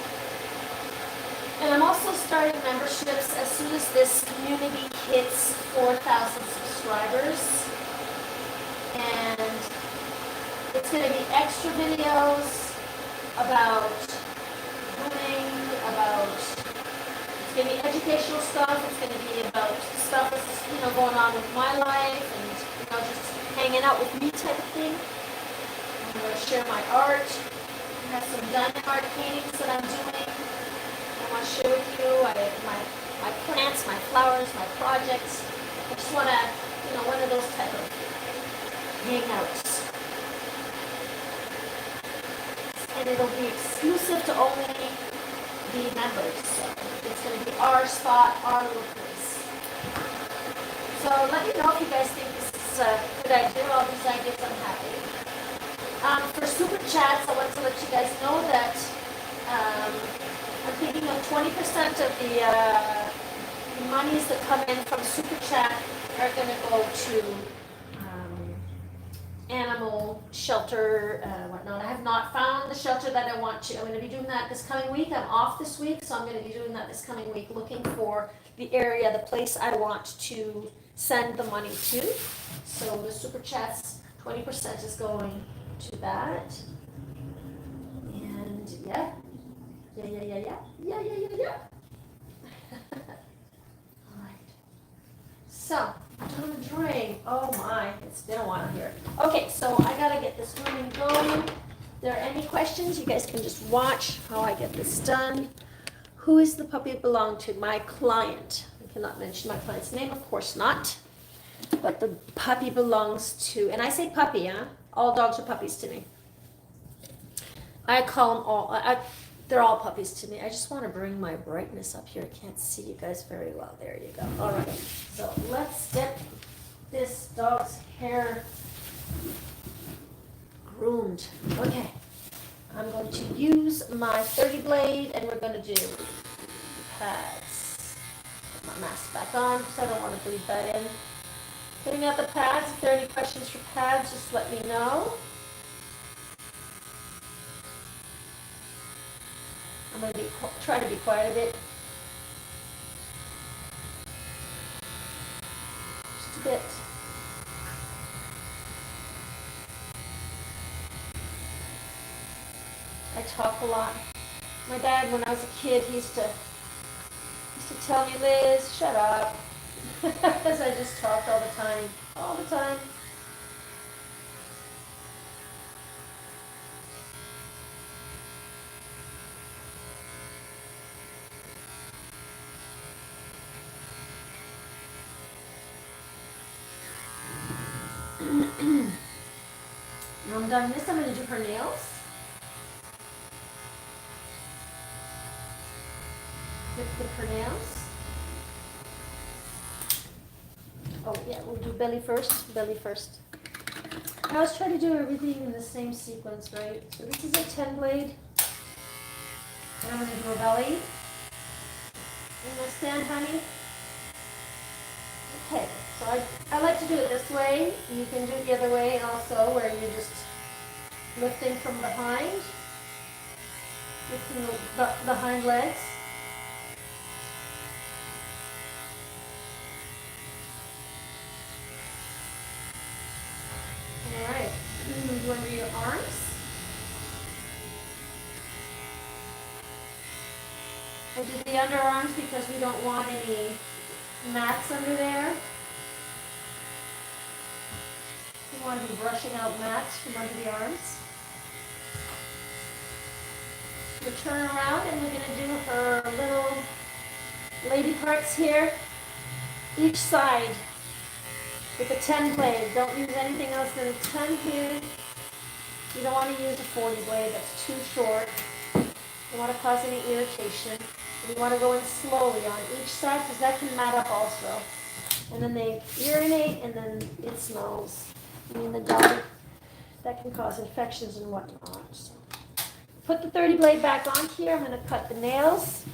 And I'm also starting memberships as soon as this community hits 4,000 subscribers. And it's going to be extra videos about grooming, it's going to be educational stuff, it's going to be about stuff that's, going on with my life and, just hanging out with me type of thing. I'm going to share my art. I have some diamond art paintings that I'm doing. I want to share with you. My plants, my flowers, my projects. I just want to, one of those type of hangouts. And it'll be exclusive to only the members. So it's going to be our spot, our little place. So let me know if you guys think this is a good idea. All these ideas, I'm happy. For super chats, I want to let you guys know that I'm thinking of 20% of the monies that come in from super chat are going to go to animal shelter, whatnot. I have not found the shelter that I want to. I'm going to be doing that this coming week. I'm off this week, so I'm going to be doing that this coming week, looking for the area, the place I want to send the money to. So the super chats, 20% is going to that. And yeah. All right. So, don't drink. Oh my, it's been a while here. Okay, so I gotta get this grooming going. If there are any questions, you guys can just watch how I get this done. Who is the puppy belong to? My client. I cannot mention my client's name, of course not. But the puppy belongs to, and I say puppy, huh? All dogs are puppies to me. I call them all, they're all puppies to me. I just want to bring my brightness up here. I can't see you guys very well. There you go. All right, so let's get this dog's hair groomed. Okay, I'm going to use my 30 blade and we're going to do pads. Put my mask back on because I don't want to bleed that in. Putting out the pads. If there are any questions for pads, just let me know. I'm going to try to be quiet a bit. Just a bit. I talk a lot. My dad, when I was a kid, he used to tell me, Liz, shut up. Because I just talked all the time. All the time. When I'm done this, I'm going to do her nails. With her nails. Oh yeah, we'll do belly first. Belly first. I always try to do everything in the same sequence, right? So this is a 10 blade. And I'm going to do a belly. You understand, honey? Okay, so I like to do it this way. You can do it the other way also, where you're just lifting from behind, lifting the hind legs. All right, move over your arms. I did the underarms because we don't want any mats under there. We want to be brushing out mats from under the arms. We'll turn around and we're going to do her little lady parts here, each side with a 10 blade. Don't use anything else than a 10 here. You don't want to use a 40 blade, that's too short. You don't want to cause any irritation. You want to go in slowly on each side because that can mat up also. And then they urinate and then it smells. I mean, the dog, that can cause infections and whatnot. So. Put the 30 blade back on here. I'm going to cut the nails.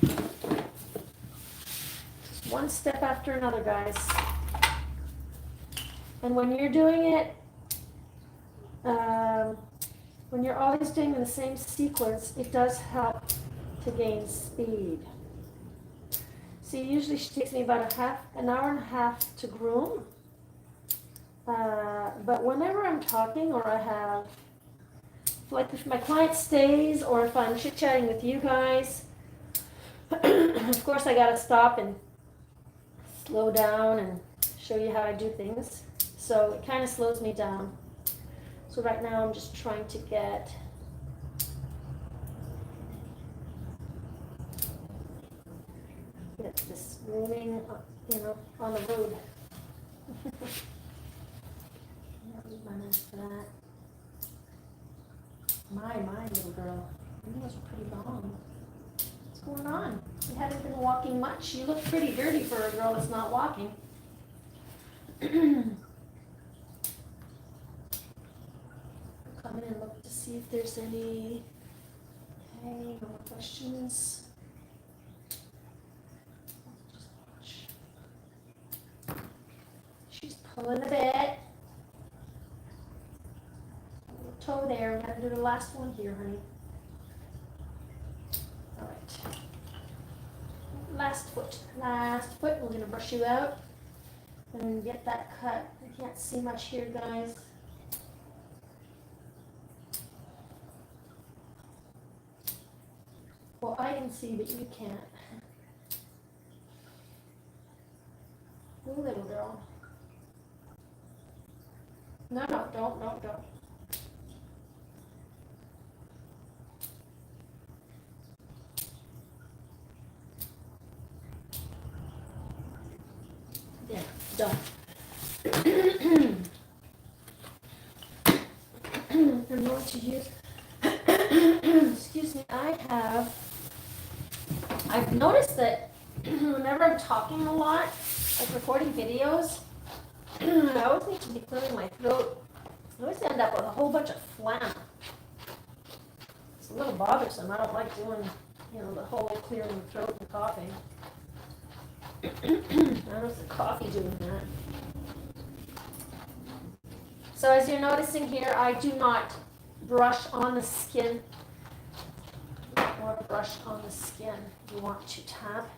Just one step after another, guys. And when you're doing it, when you're always doing in the same sequence, it does help to gain speed. See, usually she takes me about an hour and a half to groom. But whenever I'm talking or I have, like if my client stays or if I'm chit-chatting with you guys, of course I gotta stop and slow down and show you how I do things. So it kind of slows me down. So right now I'm just trying to get this grooming, on the road. For that. My little girl. Your nails are pretty long. What's going on? You haven't been walking much. You look pretty dirty for a girl that's not walking. Come in and look to see if there's any. Okay, no more questions. Just watch. She's pulling a bit. Toe there. We're going to do the last one here, honey. All right. Last foot. We're going to brush you out and get that cut. I can't see much here, guys. Well, I can see, but you can't. Ooh, little girl. No, don't. There, done. going to use, excuse me, I've noticed that whenever I'm talking a lot, like recording videos, I always need to be clearing my throat. I always end up with a whole bunch of phlegm. It's a little bothersome. I don't like doing, the whole clearing the throat and coughing. I notice the coffee doing that. So as you're noticing here, I do not brush on the skin or brush on the skin. You want to tap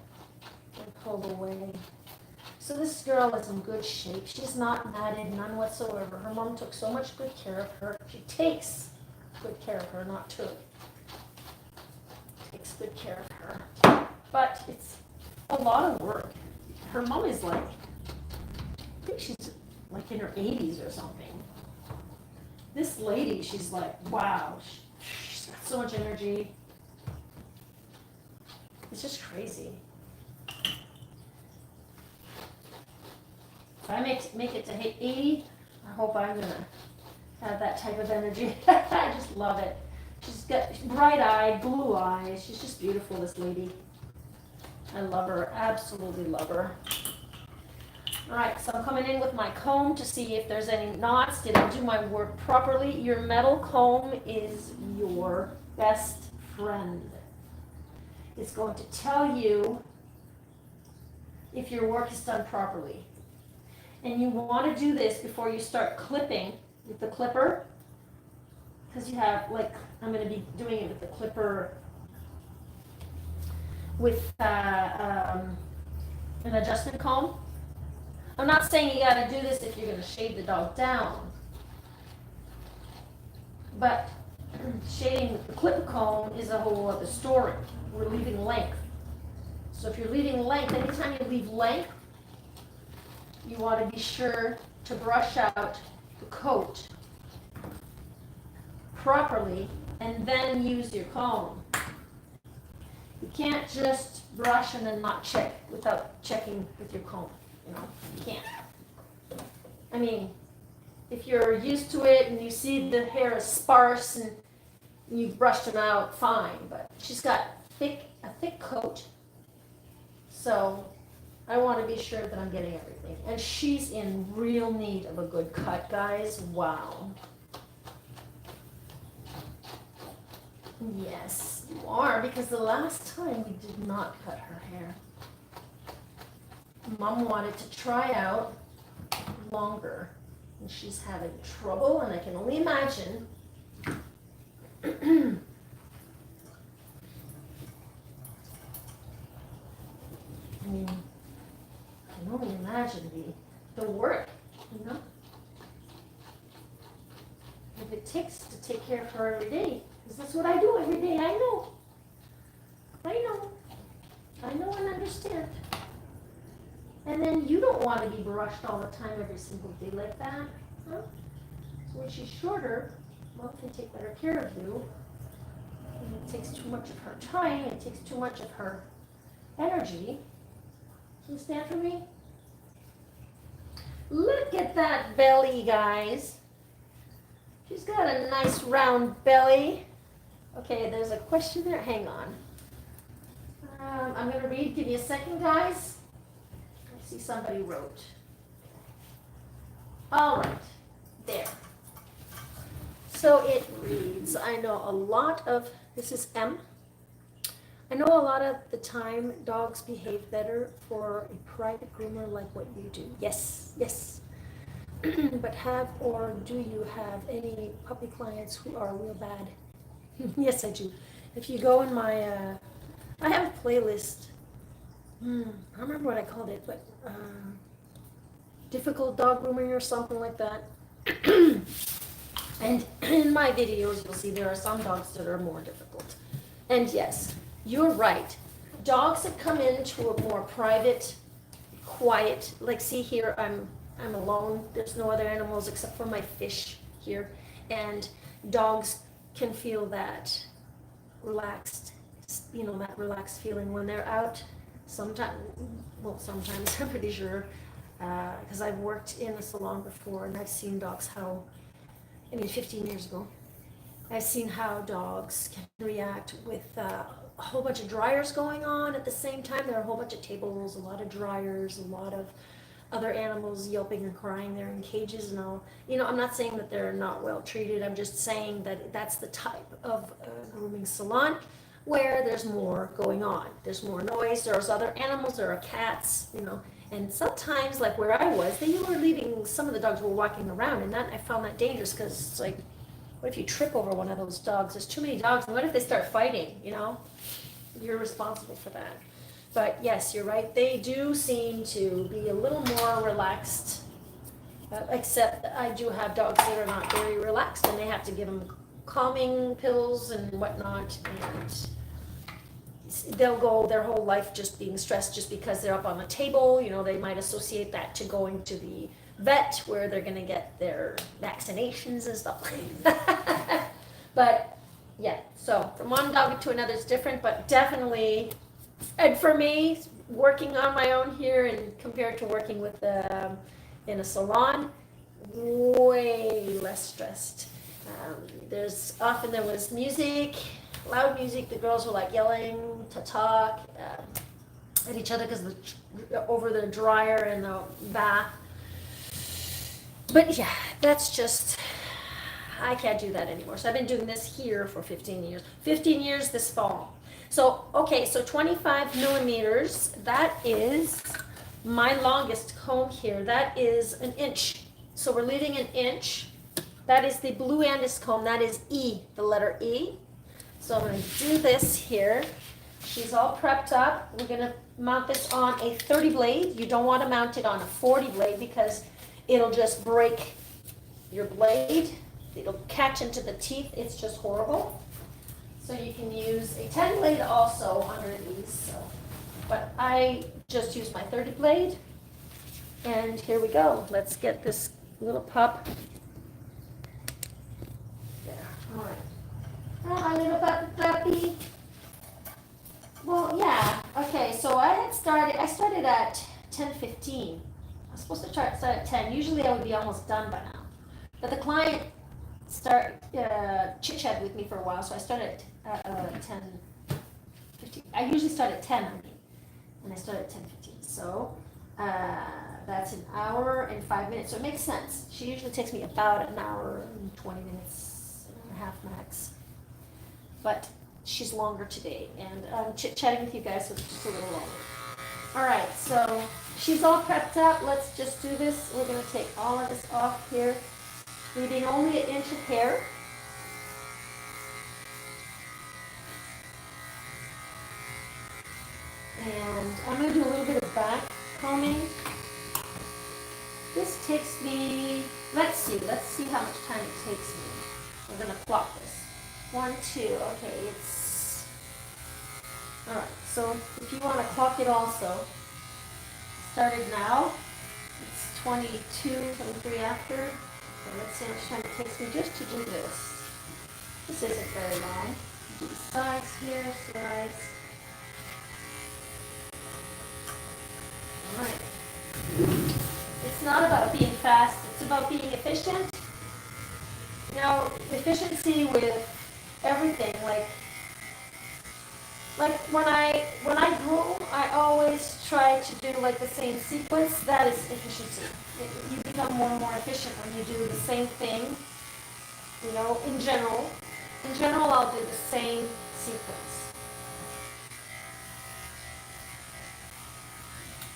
and pull away. So this girl is in good shape. She's not matted, none whatsoever. Her mom took so much good care of her. She takes good care of her, not took. Takes good care of her. But it's a lot of work. Her mom is like, I think she's like in her 80s or something. This lady, she's like, wow, she's got so much energy. It's just crazy. If I make it to 80, I hope I'm going to have that type of energy. I just love it. She's got bright-eyed, blue eyes. She's just beautiful, this lady. I love her, absolutely love her. All right, so I'm coming in with my comb to see if there's any knots. Did I do my work properly? Your metal comb is your best friend. It's going to tell you if your work is done properly. And you want to do this before you start clipping with the clipper, because you have, like, I'm going to be doing it with the clipper with an adjustment comb. I'm not saying you got to do this if you're going to shave the dog down, but shaving with the clip comb is a whole other story. We're leaving length. So if you're leaving length, anytime you leave length, you want to be sure to brush out the coat properly and then use your comb. You can't just brush and then not check without checking with your comb. You can't. I mean, if you're used to it and you see the hair is sparse and you've brushed them out, fine. But she's got a thick coat, so I want to be sure that I'm getting everything. And she's in real need of a good cut, guys. Wow. Yes, you are, because the last time we did not cut her hair. Mom wanted to try out longer, and she's having trouble, and I can only imagine. I mean, I can only imagine the work, if it takes to take care of her every day, because that's what I do every day. I know and understand. And then you don't want to be brushed all the time every single day like that, huh? So when she's shorter, Mom can take better care of you. And it takes too much of her time, it takes too much of her energy. Can you stand for me? Look at that belly, guys. She's got a nice round belly. Okay, there's a question there. Hang on. I'm going to read. Give me a second, guys. I see somebody wrote. All right. There. So it reads, I know a lot of, this is M. I know a lot of the time dogs behave better for a private groomer like what you do. Yes, yes. But have or do you have any puppy clients who are real bad? Yes, I do. If you go in my, I have a playlist. I don't remember what I called it, but difficult dog grooming or something like that. And in my videos, you'll see there are some dogs that are more difficult. And yes, you're right. Dogs that come into a more private, quiet, like see here, I'm alone. There's no other animals except for my fish here. And dogs can feel that relaxed, that relaxed feeling when they're out. Sometimes, I'm pretty sure, because I've worked in a salon before and I've seen dogs how, 15 years ago. I've seen how dogs can react with a whole bunch of dryers going on at the same time. There are a whole bunch of tables, a lot of dryers, a lot of other animals yelping and crying. They're in cages and all. I'm not saying that they're not well treated. I'm just saying that that's the type of grooming salon where there's more going on. There's more noise. There's other animals. There are cats. And sometimes, like where I was, they were leaving. Some of the dogs were walking around, and I found that dangerous because it's like, what if you trip over one of those dogs? There's too many dogs, and what if they start fighting? You're responsible for that. But yes, you're right. They do seem to be a little more relaxed, except I do have dogs that are not very relaxed, and they have to give them calming pills and whatnot, and they'll go their whole life just being stressed just because they're up on the table. They might associate that to going to the vet where they're going to get their vaccinations and stuff like that. But yeah, so from one dog to another is different, but definitely. And for me, working on my own here and compared to working with in a salon, way less stressed. There was music, loud music. The girls were like yelling to talk at each other because over the dryer and the bath. But yeah, that's just, I can't do that anymore. So I've been doing this here for 15 years. 15 years this fall. So, okay, so 25 millimeters, that is my longest comb here. That is an inch. So we're leaving an inch. That is the blue Andis comb. That is E, the letter E. So I'm going to do this here. She's all prepped up. We're going to mount this on a 30 blade. You don't want to mount it on a 40 blade because it'll just break your blade. It'll catch into the teeth. It's just horrible. So you can use a 10 blade also under these. But I just use my 30 blade. And here we go. Let's get this little pup. There. All right. Oh, my little puppy. Well, yeah. Okay, so I started at 10:15. I was supposed to start at 10. Usually I would be almost done by now. But the client chit-chat with me for a while, so I started at 10:15. I usually start at 10, and I start at 10:15. So that's an hour and 5 minutes, so it makes sense. She usually takes me about an hour and 20 minutes and a half max. But she's longer today, and I'm chit-chatting with you guys, so it's just a little longer. All right, so she's all prepped up. Let's just do this. We're going to take all of this off here, leaving only an inch of hair. And I'm going to do a little bit of back combing. This takes me, let's see how much time it takes me. We're going to clock this. 1, 2, okay, it's, all right, so if you want to clock it also, started now, it's 22, 23 after, so let's see how much time it takes me just to do this. This isn't very long. Do the sides here, sides. All right. It's not about being fast, it's about being efficient. Efficiency with everything, like when I groom, I always try to do like the same sequence. That is efficiency. You become more and more efficient when you do the same thing. In general, I'll do the same sequence.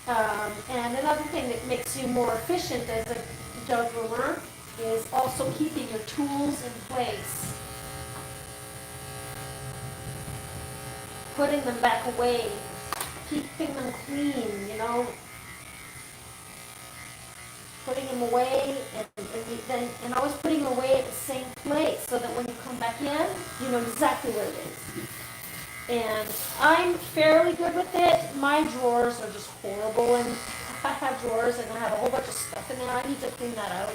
And another thing that makes you more efficient as a dog groomer is also keeping your tools in place. Putting them back away, keeping them clean, putting them away and always putting them away at the same place so that when you come back in, you know exactly where it is. And I'm fairly good with it. My drawers are just horrible, and I have drawers and I have a whole bunch of stuff in there. I need to clean that out.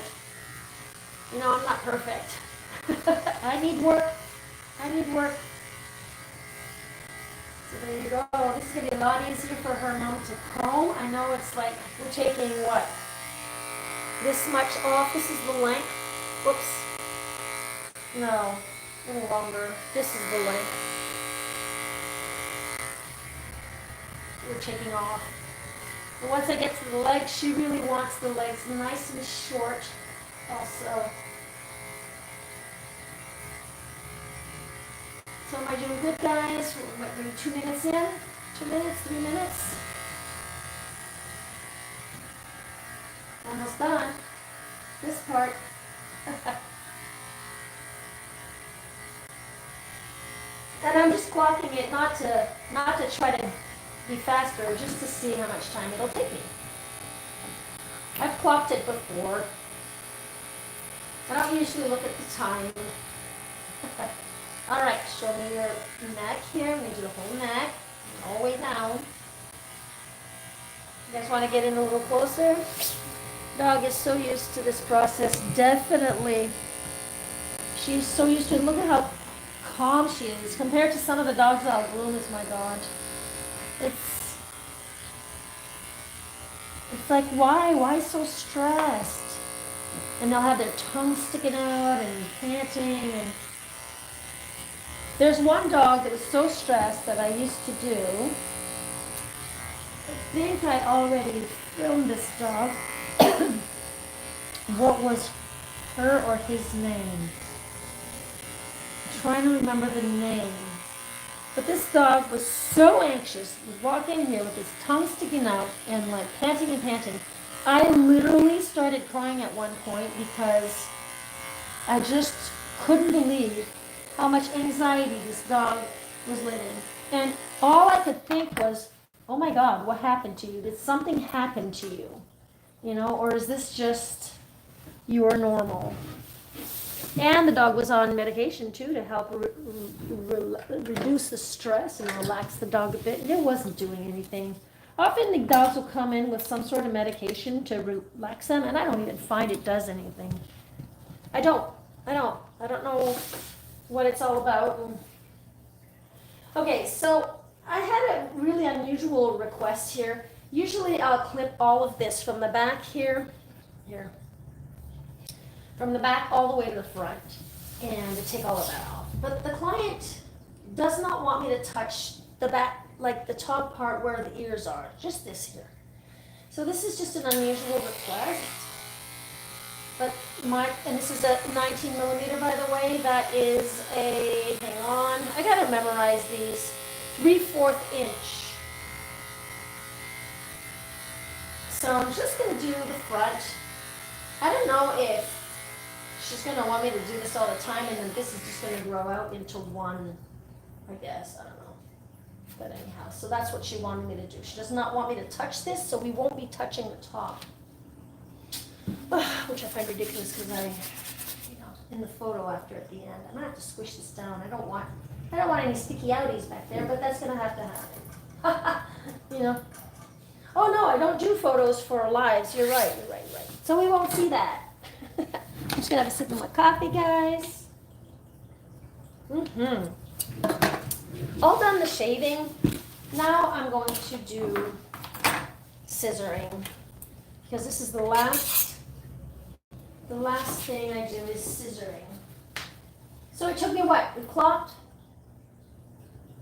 I'm not perfect. I need work. So there you go. This is going to be a lot easier for her now to comb. I know it's like we're taking this much off. This is the length. Whoops. No. A little longer. This is the length we're taking off. But once I get to the legs, she really wants the legs nice and short also. So am I doing good, guys? What, maybe 2 minutes in? 2 minutes, 3 minutes? Almost done. This part. And I'm just clocking it not to try to be faster, just to see how much time it'll take me. I've clocked it before. I don't usually look at the time. All right, show me your neck here. I'm going to do the whole neck, all the way down. You guys want to get in a little closer? Dog is so used to this process, definitely. She's so used to it. Look at how calm she is compared to some of the dogs I'll groom. Is my God. It's like, why so stressed? And they'll have their tongue sticking out and panting. And there's one dog that was so stressed that I used to do. I think I already filmed this dog. What was her or his name? I'm trying to remember the name. But this dog was so anxious, would walk in here with his tongue sticking out and like panting and panting. I literally started crying at one point because I just couldn't believe how much anxiety this dog was living. And all I could think was, oh my God, what happened to you? Did something happen to you? You know, or is this just your normal? And the dog was on medication too to help reduce the stress and relax the dog a bit. And it wasn't doing anything. Often the dogs will come in with some sort of medication to relax them, and I don't even find it does anything. I don't know what it's all about. Okay, so I had a really unusual request here. Usually I'll clip all of this from the back here, from the back all the way to the front, and to take all of that off. But the client does not want me to touch the back, like the top part where the ears are, just this here. So this is just an unusual request. But and this is a 19 millimeter, by the way. That is hang on, I gotta memorize these, 3/4 inch. So I'm just gonna do the front. I don't know if she's gonna want me to do this all the time, and then this is just gonna grow out into one, I guess, I don't know. But anyhow, so that's what she wanted me to do. She does not want me to touch this, so we won't be touching the top. Which I find ridiculous because in the photo after at the end, I'm gonna have to squish this down. I don't want any sticky outies back there, but that's gonna have to happen. Oh no, I don't do photos for lives. You're right. So we won't see that. I'm just gonna have a sip of my coffee, guys. All done the shaving. Now I'm going to do scissoring, because this is the last thing I do is scissoring. So it took me what? We clocked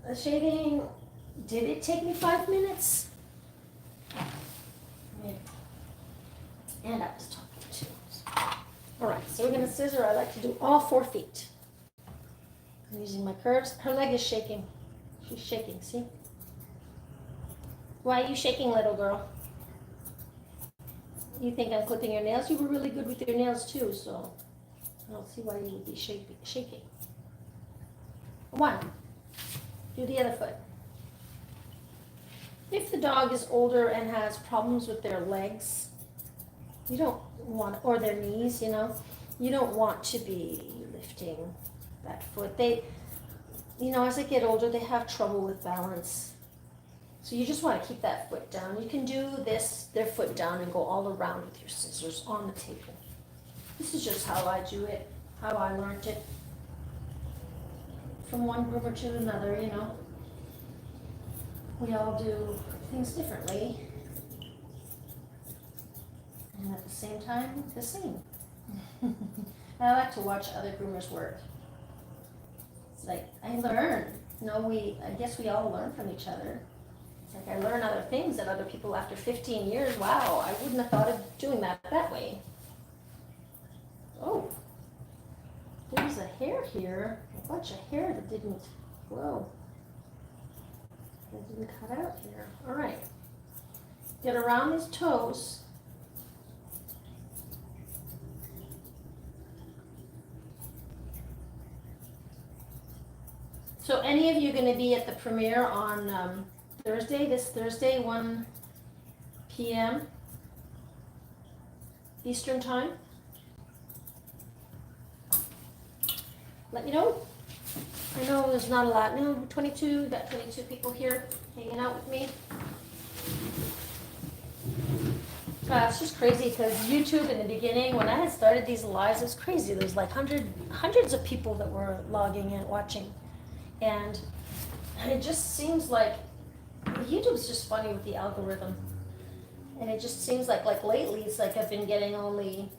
the shaving. Did it take me 5 minutes? And I was talking too. All right, so we're gonna scissor. I like to do all 4 feet. I'm using my curves. Her leg is shaking. She's shaking, see? Why are you shaking, little girl? You think I'm clipping your nails? You were really good with your nails too, so I don't see why you would be shaking. 1. Do the other foot. If the dog is older and has problems with their legs, you don't want, or their knees, you don't want to be lifting that foot. They, as they get older, they have trouble with balance. So you just want to keep that foot down. You can do their foot down, and go all around with your scissors on the table. This is just how I do it, how I learned it. From one groomer to another, We all do things differently. And at the same time, the same. I like to watch other groomers work. It's like, I learn. You know, I guess we all learn from each other. It's like I learn other things that other people after 15 years, wow, I wouldn't have thought of doing that way. Oh, there's a hair here, a bunch of hair that didn't grow. That didn't cut out here. All right, get around his toes. So any of you going to be at the premiere on this Thursday, 1 p.m. Eastern Time? Let me know. I know there's not a lot. No, 22, got 22 people here hanging out with me. It's just crazy because YouTube in the beginning, when I had started these lives, it was crazy. There's like hundreds of people that were logging in, watching. And it just seems like YouTube's just funny with the algorithm. And it just seems like lately, it's like I've been getting only,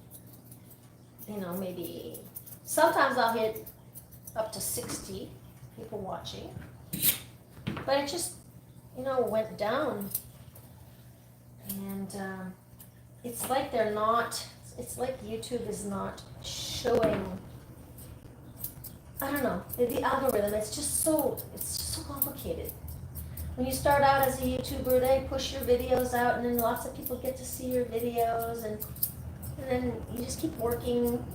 maybe, sometimes I'll hit up to 60 people watching. But it just, went down. And it's like it's like YouTube is not showing, I don't know, the algorithm, it's just so complicated. When you start out as a YouTuber, they push your videos out and then lots of people get to see your videos and then you just keep working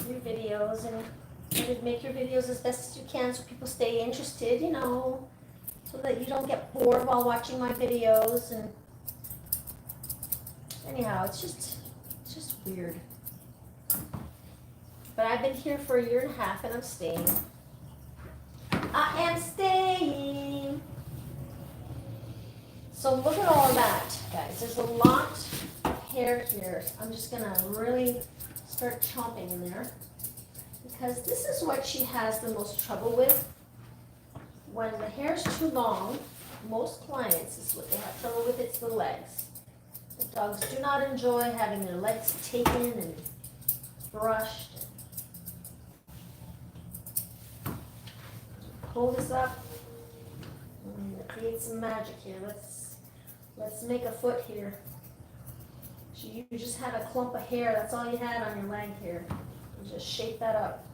your videos and make your videos as best as you can so people stay interested, so that you don't get bored while watching my videos. And anyhow, it's just weird. But I've been here for 1.5 years and I'm staying. I am staying. So look at all of that, guys. There's a lot of hair here. I'm just gonna really start chomping in there because this is what she has the most trouble with. When the hair is too long, most clients, this is what they have trouble with, it's the legs. The dogs do not enjoy having their legs taken and brushed. Pull this up and create some magic here. Let's make a foot here. You just had a clump of hair, that's all you had on your leg here. You just shape that up.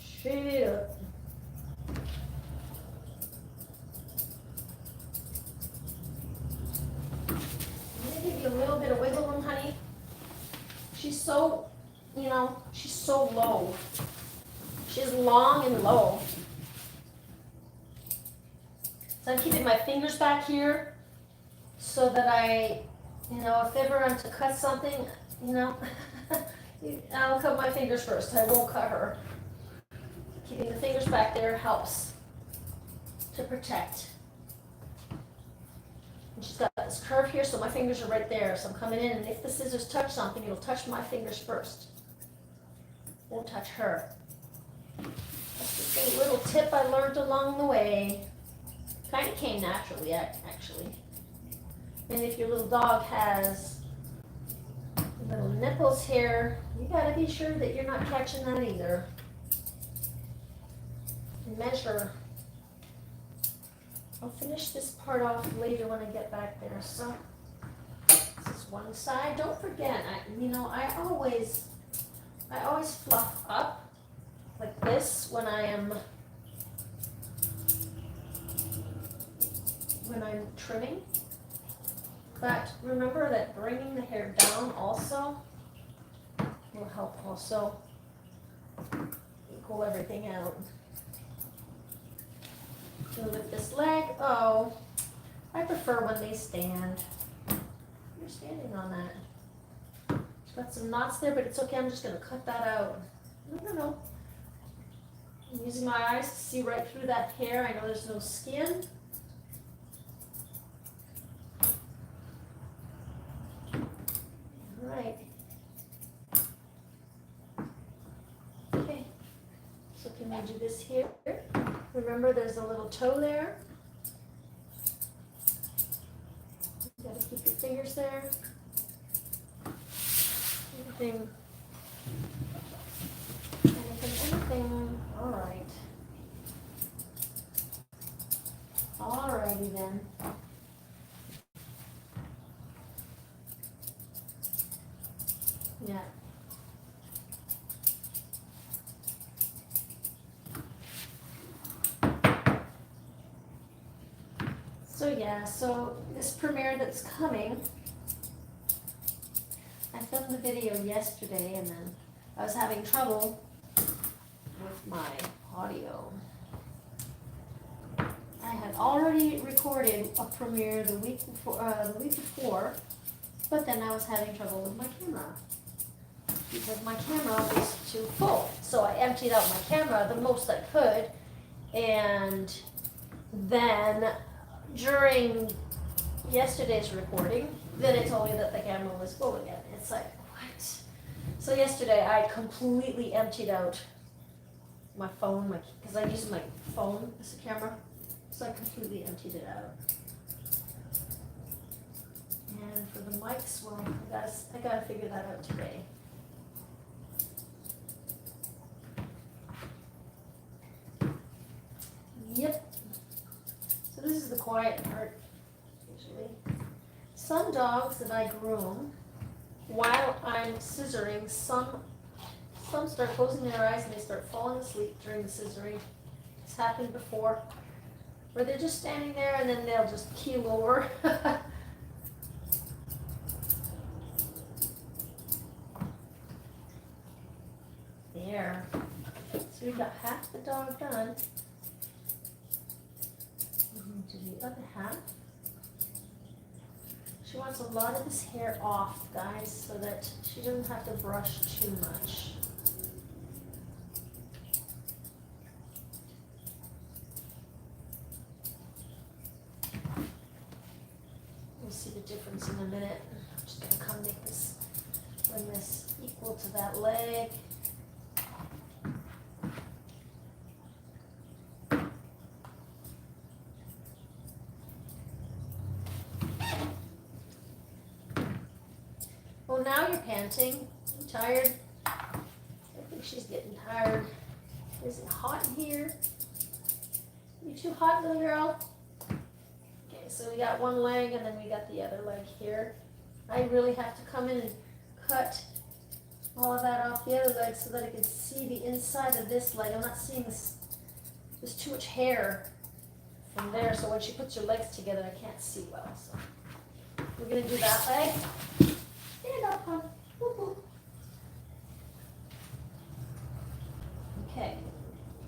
Shape it up. I'm gonna give you a little bit of wiggle room, honey. She's so, she's so low. She's long and low. So I'm keeping my fingers back here so that if ever I'm to cut something, I'll cut my fingers first. I won't cut her. Keeping the fingers back there helps to protect. And she's got this curve here, so my fingers are right there. So I'm coming in, and if the scissors touch something, it'll touch my fingers first. Won't touch her. That's just a little tip I learned along the way. Kind of came naturally, actually. And if your little dog has little nipples here, you gotta be sure that you're not catching that either. And measure. I'll finish this part off later when I get back there. So this is one side. Don't forget, I always fluff up like this when I'm trimming. But remember that bringing the hair down also will help also equal everything out. So with this leg, I prefer when they stand. You're standing on that. It's got some knots there, but it's okay. I'm just going to cut that out. No. I'm using my eyes to see right through that hair. I know there's no skin. All right. Okay. So can we do this here? Remember, there's a little toe there. You gotta keep your fingers there. Everything nothing. All right. Alrighty then. Yeah. So this premiere that's coming, I filmed the video yesterday and then I was having trouble with my audio. I had already recorded a premiere the week before, but then I was having trouble with my camera because my camera was too full. So I emptied out my camera the most I could, and then during yesterday's recording, then it told me that the camera was full again. It's like, what? So yesterday I completely emptied out my phone, because I use my phone as a camera. So I completely emptied it out. And for the mics, well, I gotta figure that out today. Yep. So this is the quiet part, usually. Some dogs that I groom, while I'm scissoring, some start closing their eyes and they start falling asleep during the scissoring. It's happened before. Where they're just standing there and then they'll just keel over. There. So we got half the dog done. Do the other half. She wants a lot of this hair off, guys, so that she doesn't have to brush too much. See the difference in a minute. I'm just going to come bring this equal to that leg. Oh, now you're panting. You tired? I think she's getting tired. Is it hot in here? You too hot, little girl? So we got one leg and then we got the other leg here. I really have to come in and cut all of that off the other leg so that I can see the inside of this leg. I'm not seeing this. There's too much hair from there, so when she puts her legs together, I can't see well. So we're gonna do that leg. Stand up, hon. Whoop, whoop. Okay.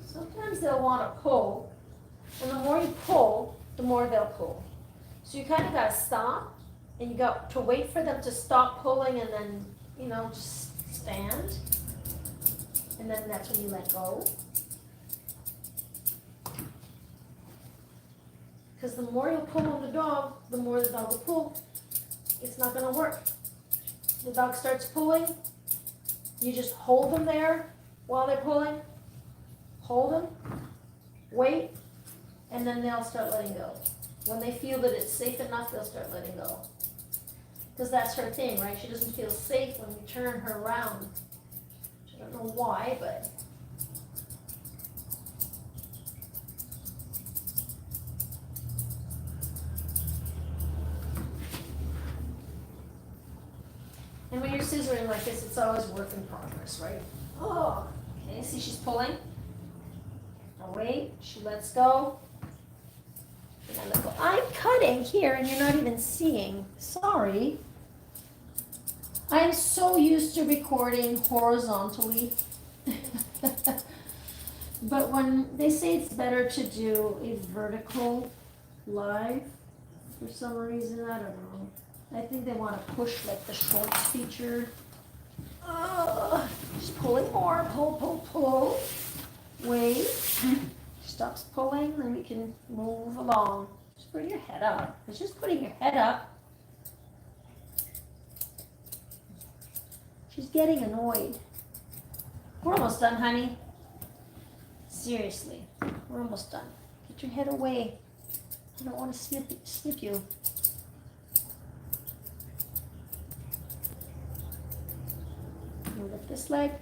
Sometimes they'll want to pull, and the more you pull, the more they'll pull. So you kind of got to stop, and you got to wait for them to stop pulling, and then, just stand. And then that's when you let go. Because the more you pull on the dog, the more the dog will pull. It's not going to work. The dog starts pulling, you just hold them there while they're pulling. Hold them, wait, and then they'll start letting go. When they feel that it's safe enough, they'll start letting go. Because that's her thing, right? She doesn't feel safe when we turn her around. I don't know why, but... And when you're scissoring like this, it's always work in progress, right? Oh, okay, see she's pulling. Now wait, she lets go. And I let go. I'm cutting here and you're not even seeing. Sorry. I'm so used to recording horizontally. But when they say it's better to do a vertical live, for some reason, I don't know. I think they want to push like the shorts feature. Just pulling more. Pull, pull, pull. Wait. Stops pulling, then we can move along. Just put your head up. It's just putting your head up. She's getting annoyed. We're almost done, honey. Seriously, we're almost done. Get your head away. I don't want to snip you. Lift this leg.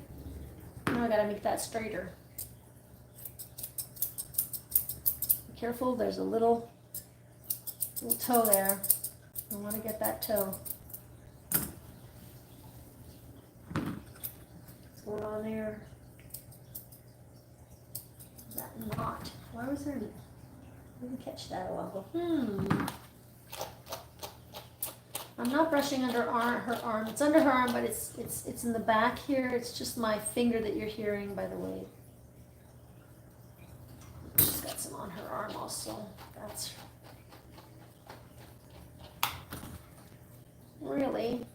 Now I gotta make that straighter. careful, there's a little toe there. I want to get that toe. What's going on there? That knot. Why was there? I didn't catch that a while ago. I'm not brushing under her arm. It's under her arm, but it's in the back here. It's just my finger that you're hearing, by the way. She's got some on her arm also. That's really.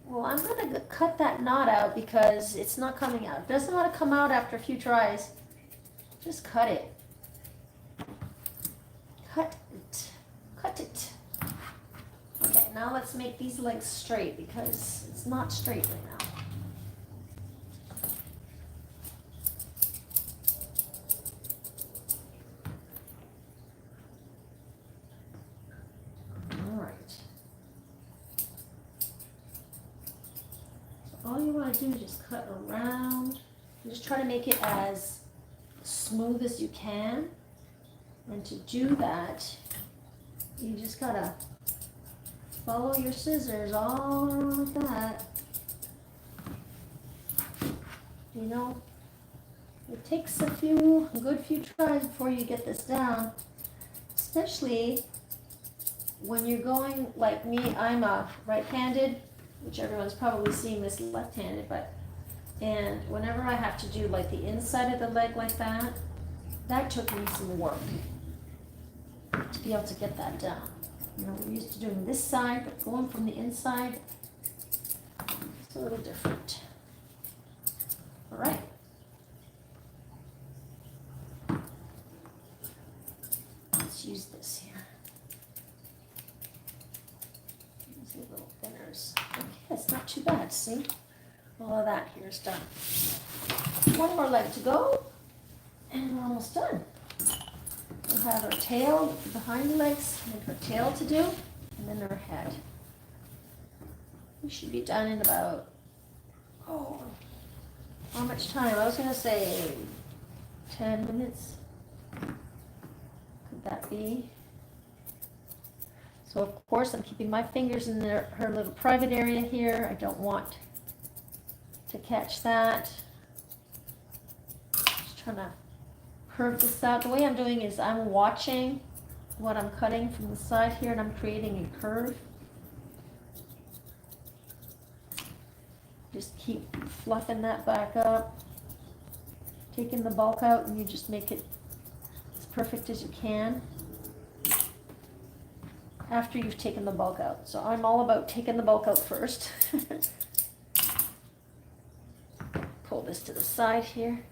Well, I'm gonna cut that knot out because it's not coming out. It doesn't want to come out after a few tries. Just cut it. Cut it. Cut it. Okay, now let's make these legs straight because it's not straight right now. All right. So all you want to do is just cut around. You just try to make it as smooth as you can. And to do that, you just gotta follow your scissors all around like that. You know, it takes a good few tries before you get this down, especially when you're going like me. I'm a right-handed, which everyone's probably seeing this left-handed, and whenever I have to do like the inside of the leg like that, that took me some work to be able to get that down. You know, we're used to doing this side, but going from the inside, it's a little different. All right. Let's use this here. These little thinners. Okay, it's not too bad, see? All of that here is done. One more leg to go, and we're almost done. We'll have her tail behind the legs, and her tail to do, and then her head. We should be done in about, how much time? I was going to say 10 minutes. Could that be? So of course I'm keeping my fingers in her little private area here. I don't want to catch that. Just trying to curve this out. The way I'm doing is I'm watching what I'm cutting from the side here, and I'm creating a curve. Just keep fluffing that back up, taking the bulk out, and you just make it as perfect as you can after you've taken the bulk out. So I'm all about taking the bulk out first. Pull this to the side here.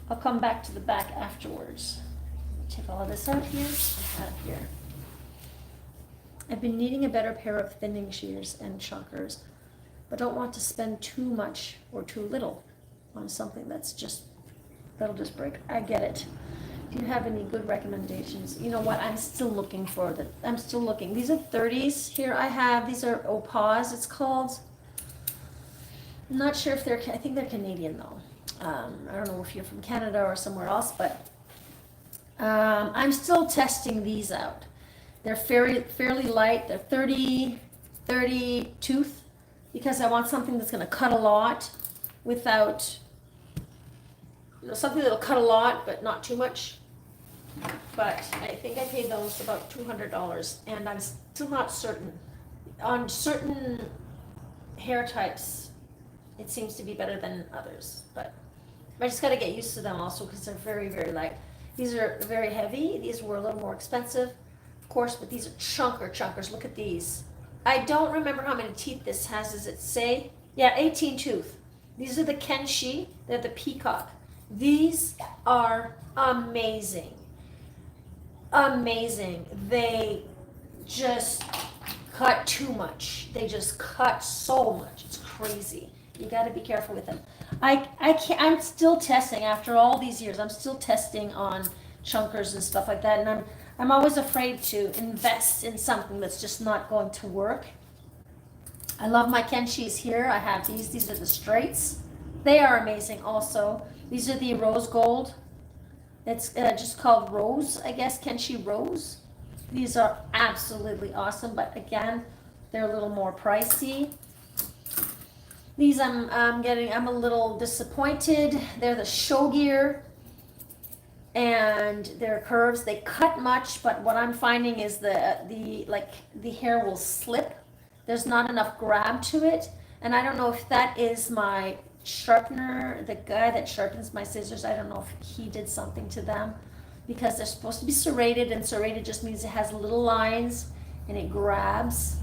I'll come back to the back afterwards. Take all of this out here and out of here. I've been needing a better pair of thinning shears and chunkers, but don't want to spend too much or too little on something that'll just break. I get it. If you have any good recommendations, you know what, I'm still looking for that. I'm still looking. These are 30s here I have. These are Opaz, it's called. I'm not sure if I think they're Canadian though. I don't know if you're from Canada or somewhere else, but I'm still testing these out. They're fairly light. They're 30 tooth because I want something that's going to cut a lot without, something that'll cut a lot but not too much. But I think I paid those about $200, and I'm still not certain. On certain hair types, it seems to be better than others, but I just got to get used to them also because they're very, very light. These are very heavy. These were a little more expensive, of course, but these are chunkers. Look at these. I don't remember how many teeth this has. Does it say? Yeah, 18 tooth. These are the Kenshi. They're the peacock. These are amazing. Amazing. They just cut too much. They just cut so much. It's crazy. You got to be careful with them. I'm still testing after all these years. I'm still testing on chunkers and stuff like that, and I'm always afraid to invest in something that's just not going to work. I love my kenshis here. I have these. These are the straights. They are amazing also. These are the rose gold. It's just called Rose, I guess, Kenshi Rose. These are absolutely awesome, but again, they're a little more pricey. These I'm a little disappointed. They're the show gear, and they're curves. They cut much, but what I'm finding is the hair will slip. There's not enough grab to it, and I don't know if that is my sharpener, the guy that sharpens my scissors. I don't know if he did something to them, because they're supposed to be serrated, and serrated just means it has little lines and it grabs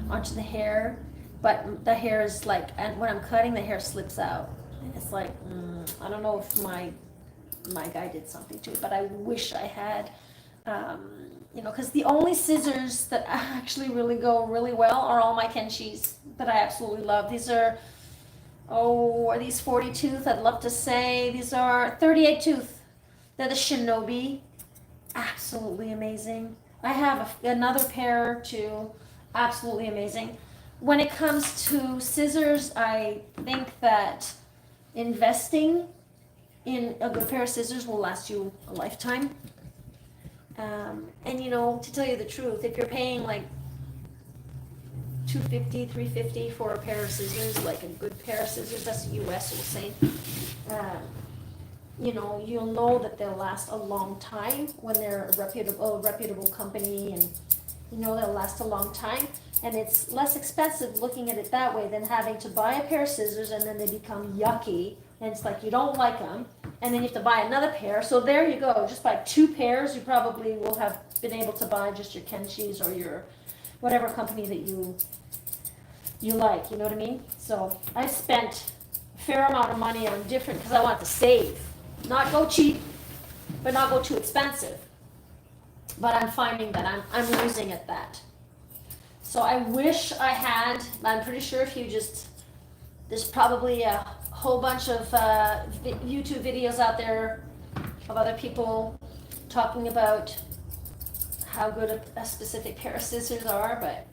onto the hair, but the hair is like, and when I'm cutting, the hair slips out. It's like, I don't know if my guy did something to it, but I wish I had, because the only scissors that actually really go really well are all my kenshis that I absolutely love. These are these 40 tooth? I'd love to say these are 38 tooth. They're the Shinobi. Absolutely amazing. I have another pair too. Absolutely amazing. When it comes to scissors, I think that investing in a good pair of scissors will last you a lifetime. And to tell you the truth, if you're paying like $250, $350 for a pair of scissors, like a good pair of scissors, that's US, we'll say, you'll know that they'll last a long time when they're a reputable company, and they'll last a long time. And it's less expensive looking at it that way than having to buy a pair of scissors and then they become yucky, and it's like you don't like them, and then you have to buy another pair. So there you go, just buy 2 pairs. You probably will have been able to buy just your kenshis or your whatever company that you like, you know what I mean? So I spent a fair amount of money on different, because I want to save, not go cheap, but not go too expensive. But I'm finding that I'm losing at that. So I wish I had, I'm pretty sure if you there's probably a whole bunch of YouTube videos out there of other people talking about how good a specific pair of scissors are, but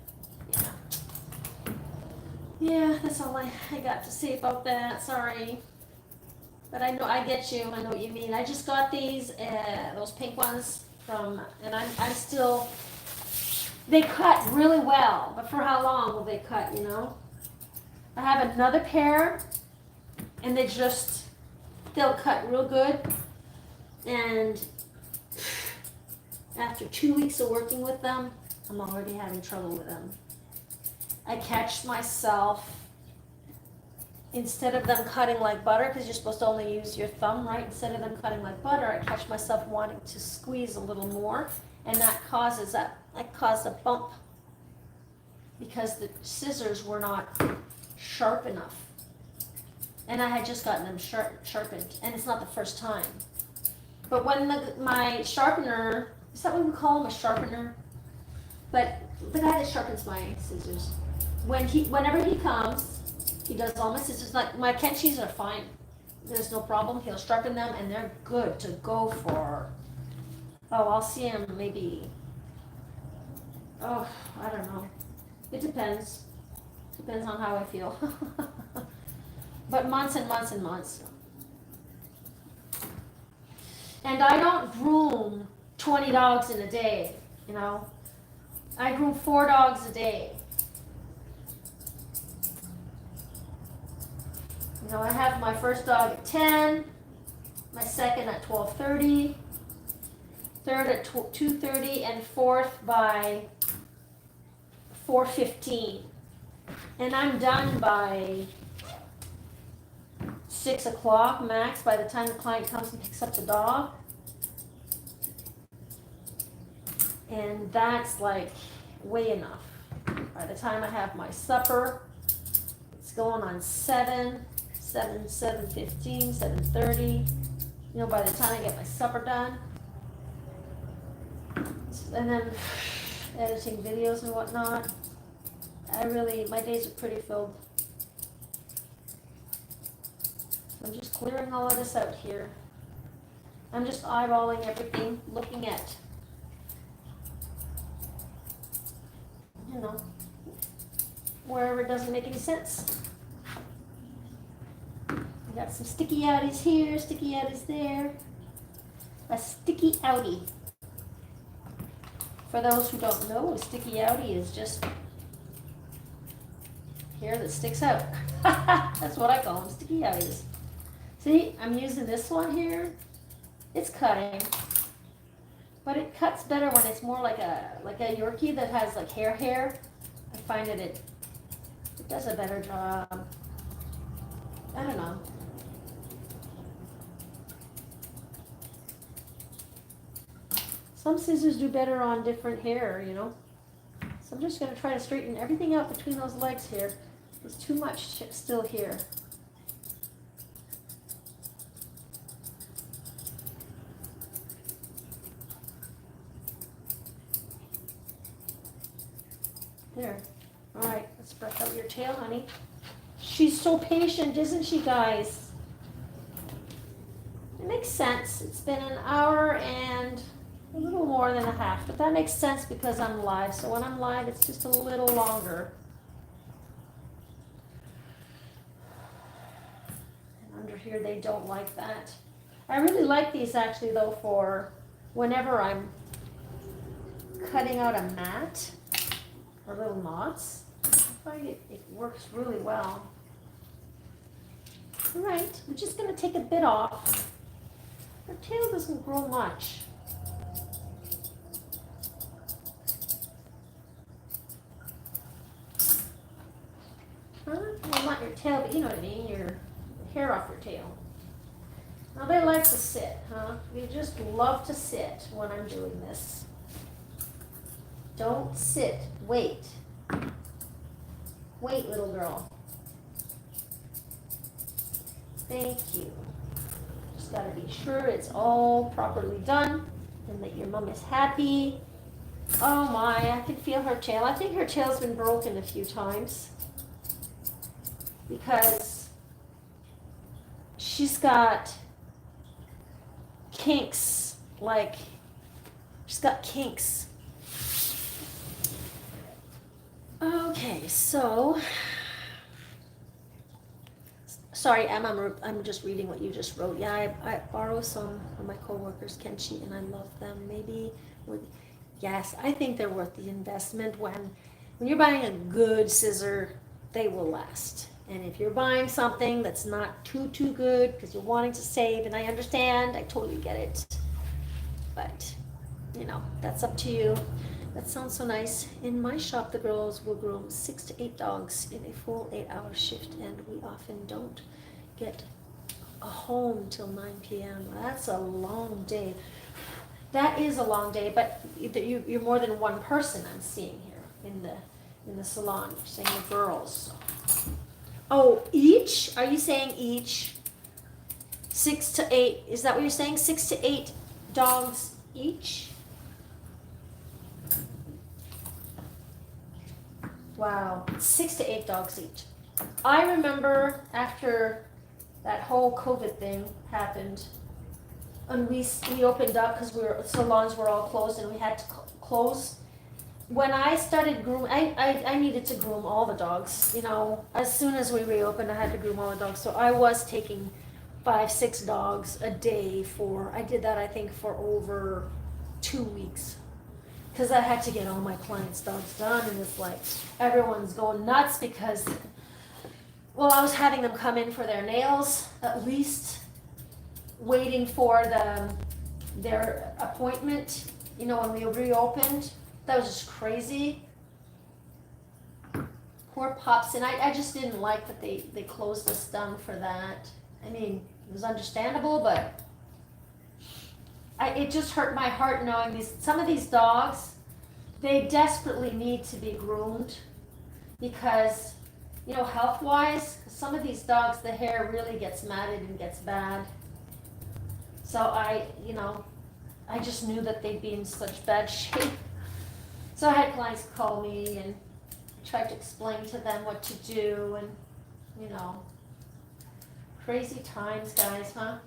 yeah, that's all I got to say about that. Sorry. But I know, I get you. I know what you mean. I just got these, those pink ones and I'm still, they cut really well, but for how long will they cut, I have another pair, and they'll cut real good, and after 2 weeks of working with them, I'm already having trouble with them. I catch myself, instead of them cutting like butter, because you're supposed to only use your thumb, right? Instead of them cutting like butter, I catch myself wanting to squeeze a little more, and that caused a bump, because the scissors were not sharp enough. And I had just gotten them sharpened, and it's not the first time. But when my sharpener, is that what we call him, a sharpener? But the guy that sharpens my scissors, whenever he comes, he does all my scissors. Like my kenshis are fine. There's no problem. He'll sharpen them, and they're good to go for. I'll see him maybe. I don't know. It depends. Depends on how I feel. But months and months and months. And I don't groom 20 dogs in a day, I groom 4 dogs a day. I have my first dog at 10, my second at 12:30, third at 2:30, and fourth by 4:15. And I'm done by 6 o'clock max by the time the client comes and picks up the dog. And that's like way enough. By the time I have my supper, it's going on 7:15, 7:30. By the time I get my supper done. And then editing videos and whatnot. My days are pretty filled. I'm just clearing all of this out here. I'm just eyeballing everything, looking at you know, wherever it doesn't make any sense. We got some sticky outies here, sticky outies there. A sticky outie. For those who don't know, a sticky outie is just hair that sticks out. That's what I call them, sticky outies. See, I'm using this one here. It's cutting, but it cuts better when it's more like a Yorkie that has like hair. I find that it does a better job. I don't know. Some scissors do better on different hair, you know. So I'm just going to try to straighten everything out between those legs here. There's too much still here. There. All right, let's brush out your tail, honey. She's so patient, isn't she, guys? It makes sense. It's been an hour and a little more than a half, but that makes sense because I'm live. So when I'm live, it's just a little longer. And under here, they don't like that. I really like these actually, though, for whenever I'm cutting out a mat or little knots. I find it works really well. All right, we're just going to take a bit off. Her tail doesn't grow much. Well, not your tail, but you know what I mean, your hair off your tail. Now they like to sit, huh? They just love to sit when I'm doing this. Don't sit, wait. Wait, little girl. Thank you. Just gotta be sure it's all properly done and that your mom is happy. Oh my, I can feel her tail. I think her tail's been broken a few times, because she's got kinks, like, she's got kinks. Okay, so, sorry, Emma, I'm just reading what you just wrote. Yeah, I borrow some from my coworkers, Kenchi, and I love them. Maybe, yes, I think they're worth the investment. When you're buying a good scissor, they will last. And if you're buying something that's not too good because you're wanting to save, and I understand, I totally get it. But, you know, that's up to you. That sounds so nice. In my shop, the girls will groom 6 to 8 dogs in a full 8-hour shift, and we often don't get home till 9 p.m. That's a long day. That is a long day, but you're more than one person I'm seeing here in the salon. You're saying the girls. Oh, each? Are you saying each? 6 to 8. Is that what you're saying? 6 to 8 dogs each? Wow. 6 to 8 dogs each. I remember after that whole COVID thing happened, and we opened up because salons were all closed and we had to close. When I started grooming, I needed to groom all the dogs. You know, as soon as we reopened, I had to groom all the dogs. So I was taking 5-6 dogs a day I did that, I think, for over 2 weeks. Because I had to get all my clients' dogs done, and it's like everyone's going nuts because, well, I was having them come in for their nails, at least waiting for their appointment, you know, when we reopened. That was just crazy. Poor pups, and I just didn't like that they closed us down for that. I mean, it was understandable, but it just hurt my heart knowing some of these dogs, they desperately need to be groomed because, you know, health-wise, some of these dogs, the hair really gets matted and gets bad. So I just knew that they'd be in such bad shape. So I had clients call me and tried to explain to them what to do, and, you know, crazy times, guys, huh?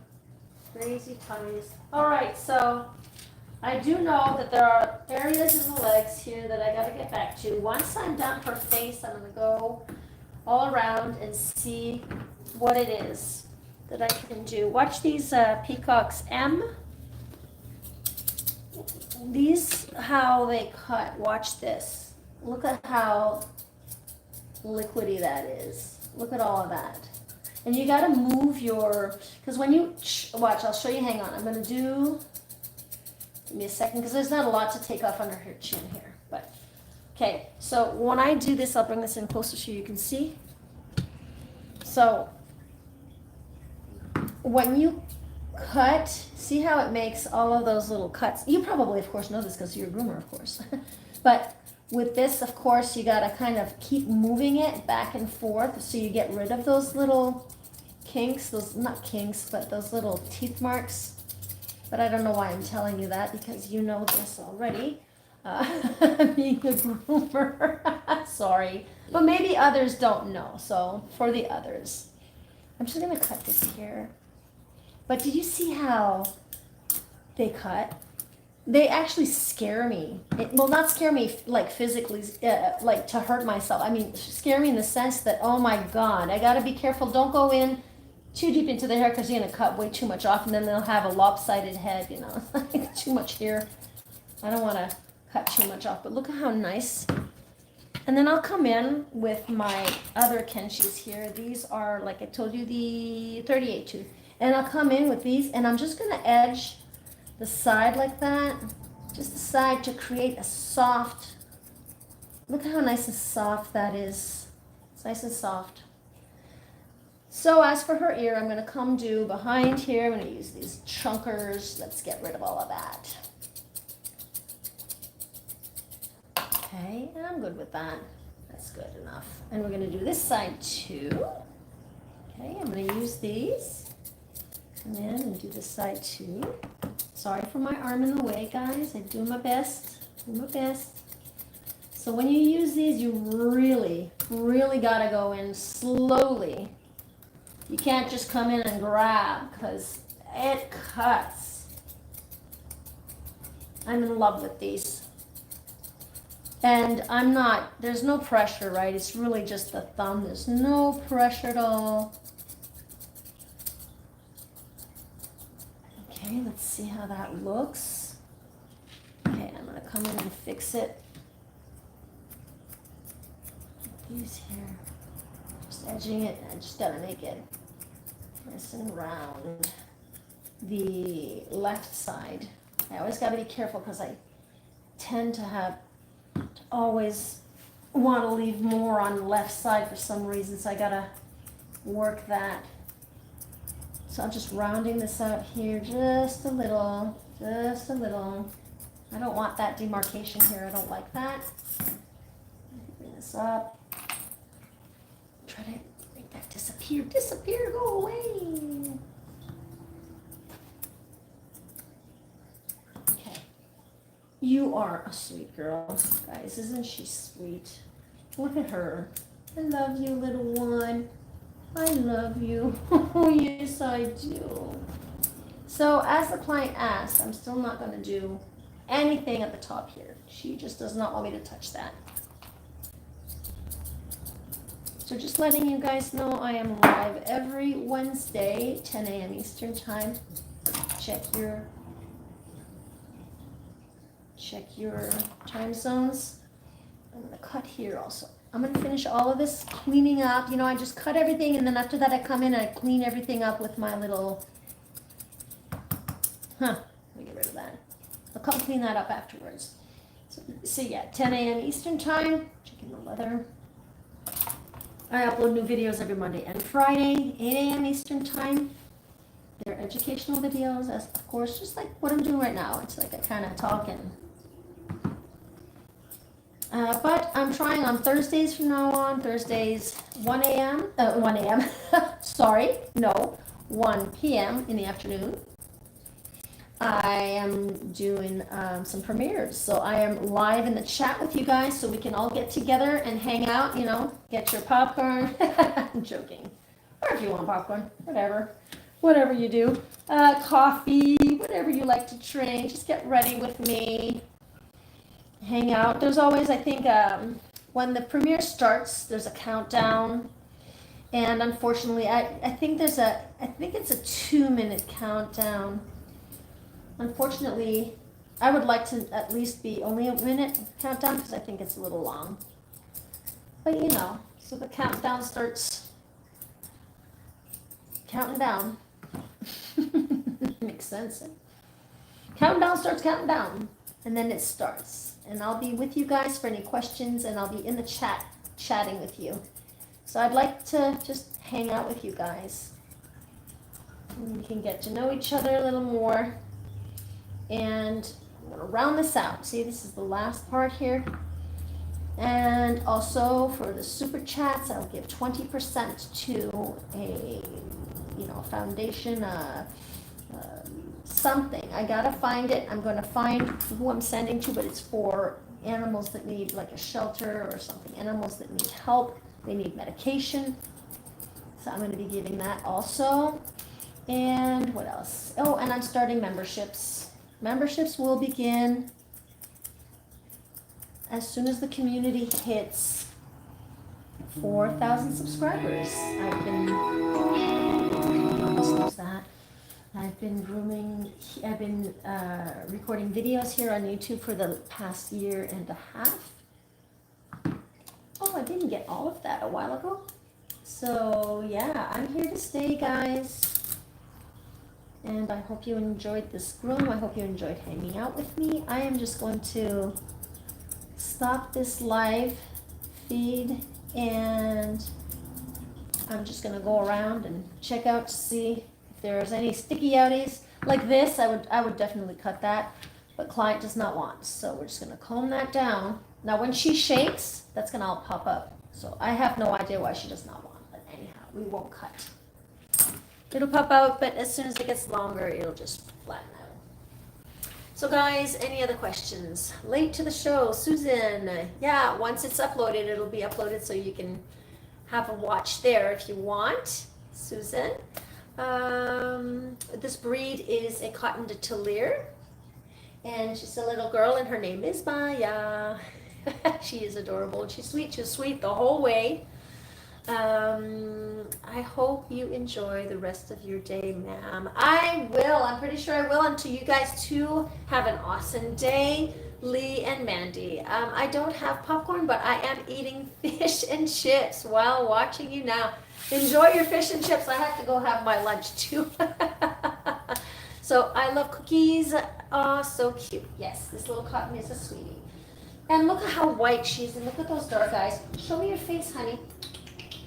Crazy times. All right, so I do know that there are areas in the legs here that I gotta get back to. Once I'm done her face, I'm gonna go all around and see what it is that I can do. Watch these Peacocks M. These, how they cut. Watch this. Look at how liquidy that is. Look at all of that. And you gotta move your, because when you, watch, I'll show you, hang on. I'm gonna do, give me a second, because there's not a lot to take off under her chin here. But, okay, so when I do this, I'll bring this in closer so you can see. So, when you cut, see how it makes all of those little cuts. You probably, of course, know this because you're a groomer, of course. But with this, of course, you gotta kind of keep moving it back and forth so you get rid of those little kinks, those, not kinks, but those little teeth marks. But I don't know why I'm telling you that, because you know this already. Being a groomer, sorry. But maybe others don't know, so for the others. I'm just gonna cut this here. But did you see how they cut? They actually scare me. Well, not scare me like physically, like to hurt myself. I mean, scare me in the sense that, oh my God, I gotta be careful. Don't go in too deep into the hair because you're gonna cut way too much off and then they'll have a lopsided head, you know. Too much hair. I don't wanna cut too much off, but look at how nice. And then I'll come in with my other Kenshis here. These are, like I told you, the 38 tooth. And I'll come in with these and I'm just gonna edge the side like that, just the side to create a soft, look at how nice and soft that is. It's nice and soft. So as for her ear, I'm gonna come do behind here. I'm gonna use these chunkers. Let's get rid of all of that. Okay, and I'm good with that. That's good enough. And we're gonna do this side too. Okay, I'm gonna use these. Come in and do this side too. Sorry for my arm in the way, guys. I do my best. Do my best. So when you use these, you really, really gotta go in slowly. You can't just come in and grab because it cuts. I'm in love with these. And I'm not, there's no pressure, right? It's really just the thumb. There's no pressure at all. Okay, let's see how that looks. Okay, I'm gonna come in and fix it. These here, just edging it. I just gotta make it nice and round. The left side, I always gotta be careful because I tend to always want to leave more on the left side for some reason, so I gotta work that. So I'm just rounding this out here just a little, just a little. I don't want that demarcation here. I don't like that. Bring this up. Try to make that disappear. Disappear, go away. Okay. You are a sweet girl. Guys, isn't she sweet? Look at her. I love you, little one. I love you. Oh, yes, I do. So, as the client asked, I'm still not going to do anything at the top here. She just does not want me to touch that. So, just letting you guys know, I am live every Wednesday, 10 a.m. Eastern Time. Check your time zones. I'm going to cut here also. I'm going to finish all of this cleaning up. You know, I just cut everything, and then after that I come in and I clean everything up with my little, let me get rid of that. I'll come clean that up afterwards. So yeah, 10 a.m. Eastern Time, checking the leather. I upload new videos every Monday and Friday, 8 a.m. Eastern Time. They're educational videos, as of course, just like what I'm doing right now. It's like a kind of talking. But I'm trying on Thursdays from now on. Thursdays, 1 a.m. 1 a.m. Sorry, no, 1 p.m. in the afternoon. I am doing some premieres. So I am live in the chat with you guys so we can all get together and hang out, you know, get your popcorn. I'm joking. Or if you want popcorn, whatever. Whatever you do. Coffee, whatever you like to train. Just get ready with me. Hang out. There's always, I think, when the premiere starts, there's a countdown. And unfortunately, I think it's a 2-minute countdown. Unfortunately, I would like to at least be only a minute countdown because I think it's a little long. But you know, so the countdown starts counting down. Makes sense. Countdown starts counting down, and then it starts. And I'll be with you guys for any questions, and I'll be in the chat chatting with you. So I'd like to just hang out with you guys. And we can get to know each other a little more. And I'm going to round this out. See, this is the last part here. And also for the super chats, I'll give 20% to a, foundation, something. I gotta find it. I'm gonna find who I'm sending to, but it's for animals that need like a shelter or something. Animals that need help. They need medication. So I'm gonna be giving that also. And what else? Oh, and I'm starting memberships. Memberships will begin as soon as the community hits 4,000 subscribers. I've been recording videos here on YouTube for the past 1.5 years. Oh, I didn't get all of that a while ago. So yeah, I'm here to stay, guys. And I hope you enjoyed this room. I hope you enjoyed hanging out with me. I am just going to stop this live feed, and I'm just going to go around and check out to see if there's any sticky outies like this. I would definitely cut that, but client does not want. So we're just going to comb that down. Now when she shakes, that's going to all pop up. So I have no idea why she does not want. But anyhow, we won't cut. It'll pop out, but as soon as it gets longer, it'll just flatten out. So guys, any other questions? Late to the show, Susan. Yeah, once it's uploaded, it'll be uploaded so you can have a watch there if you want, Susan. This breed is a Coton de Tulear, and she's a little girl, and her name is Maya. She is adorable, and she's sweet the whole way. I hope you enjoy the rest of your day, ma'am. I will. I'm pretty sure I will, until you guys too have an awesome day. Lee and Mandy. I don't have popcorn, but I am eating fish and chips while watching you now. Enjoy your fish and chips. I have to go have my lunch too. So I love cookies. Oh, so cute. Yes, this little Coton is a sweetie. And look at how white she is, and look at those dark eyes. Show me your face, honey.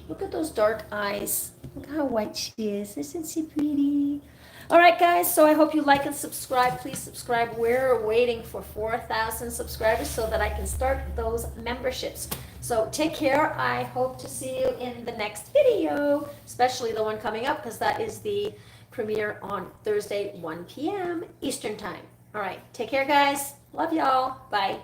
Look at those dark eyes. Look how white she is. Isn't she pretty? All right, guys, so I hope you like and subscribe. Please subscribe. We're waiting for 4,000 subscribers so that I can start those memberships. So take care. I hope to see you in the next video, especially the one coming up, because that is the premiere on Thursday, 1 p.m. Eastern Time. All right, take care, guys. Love y'all. Bye.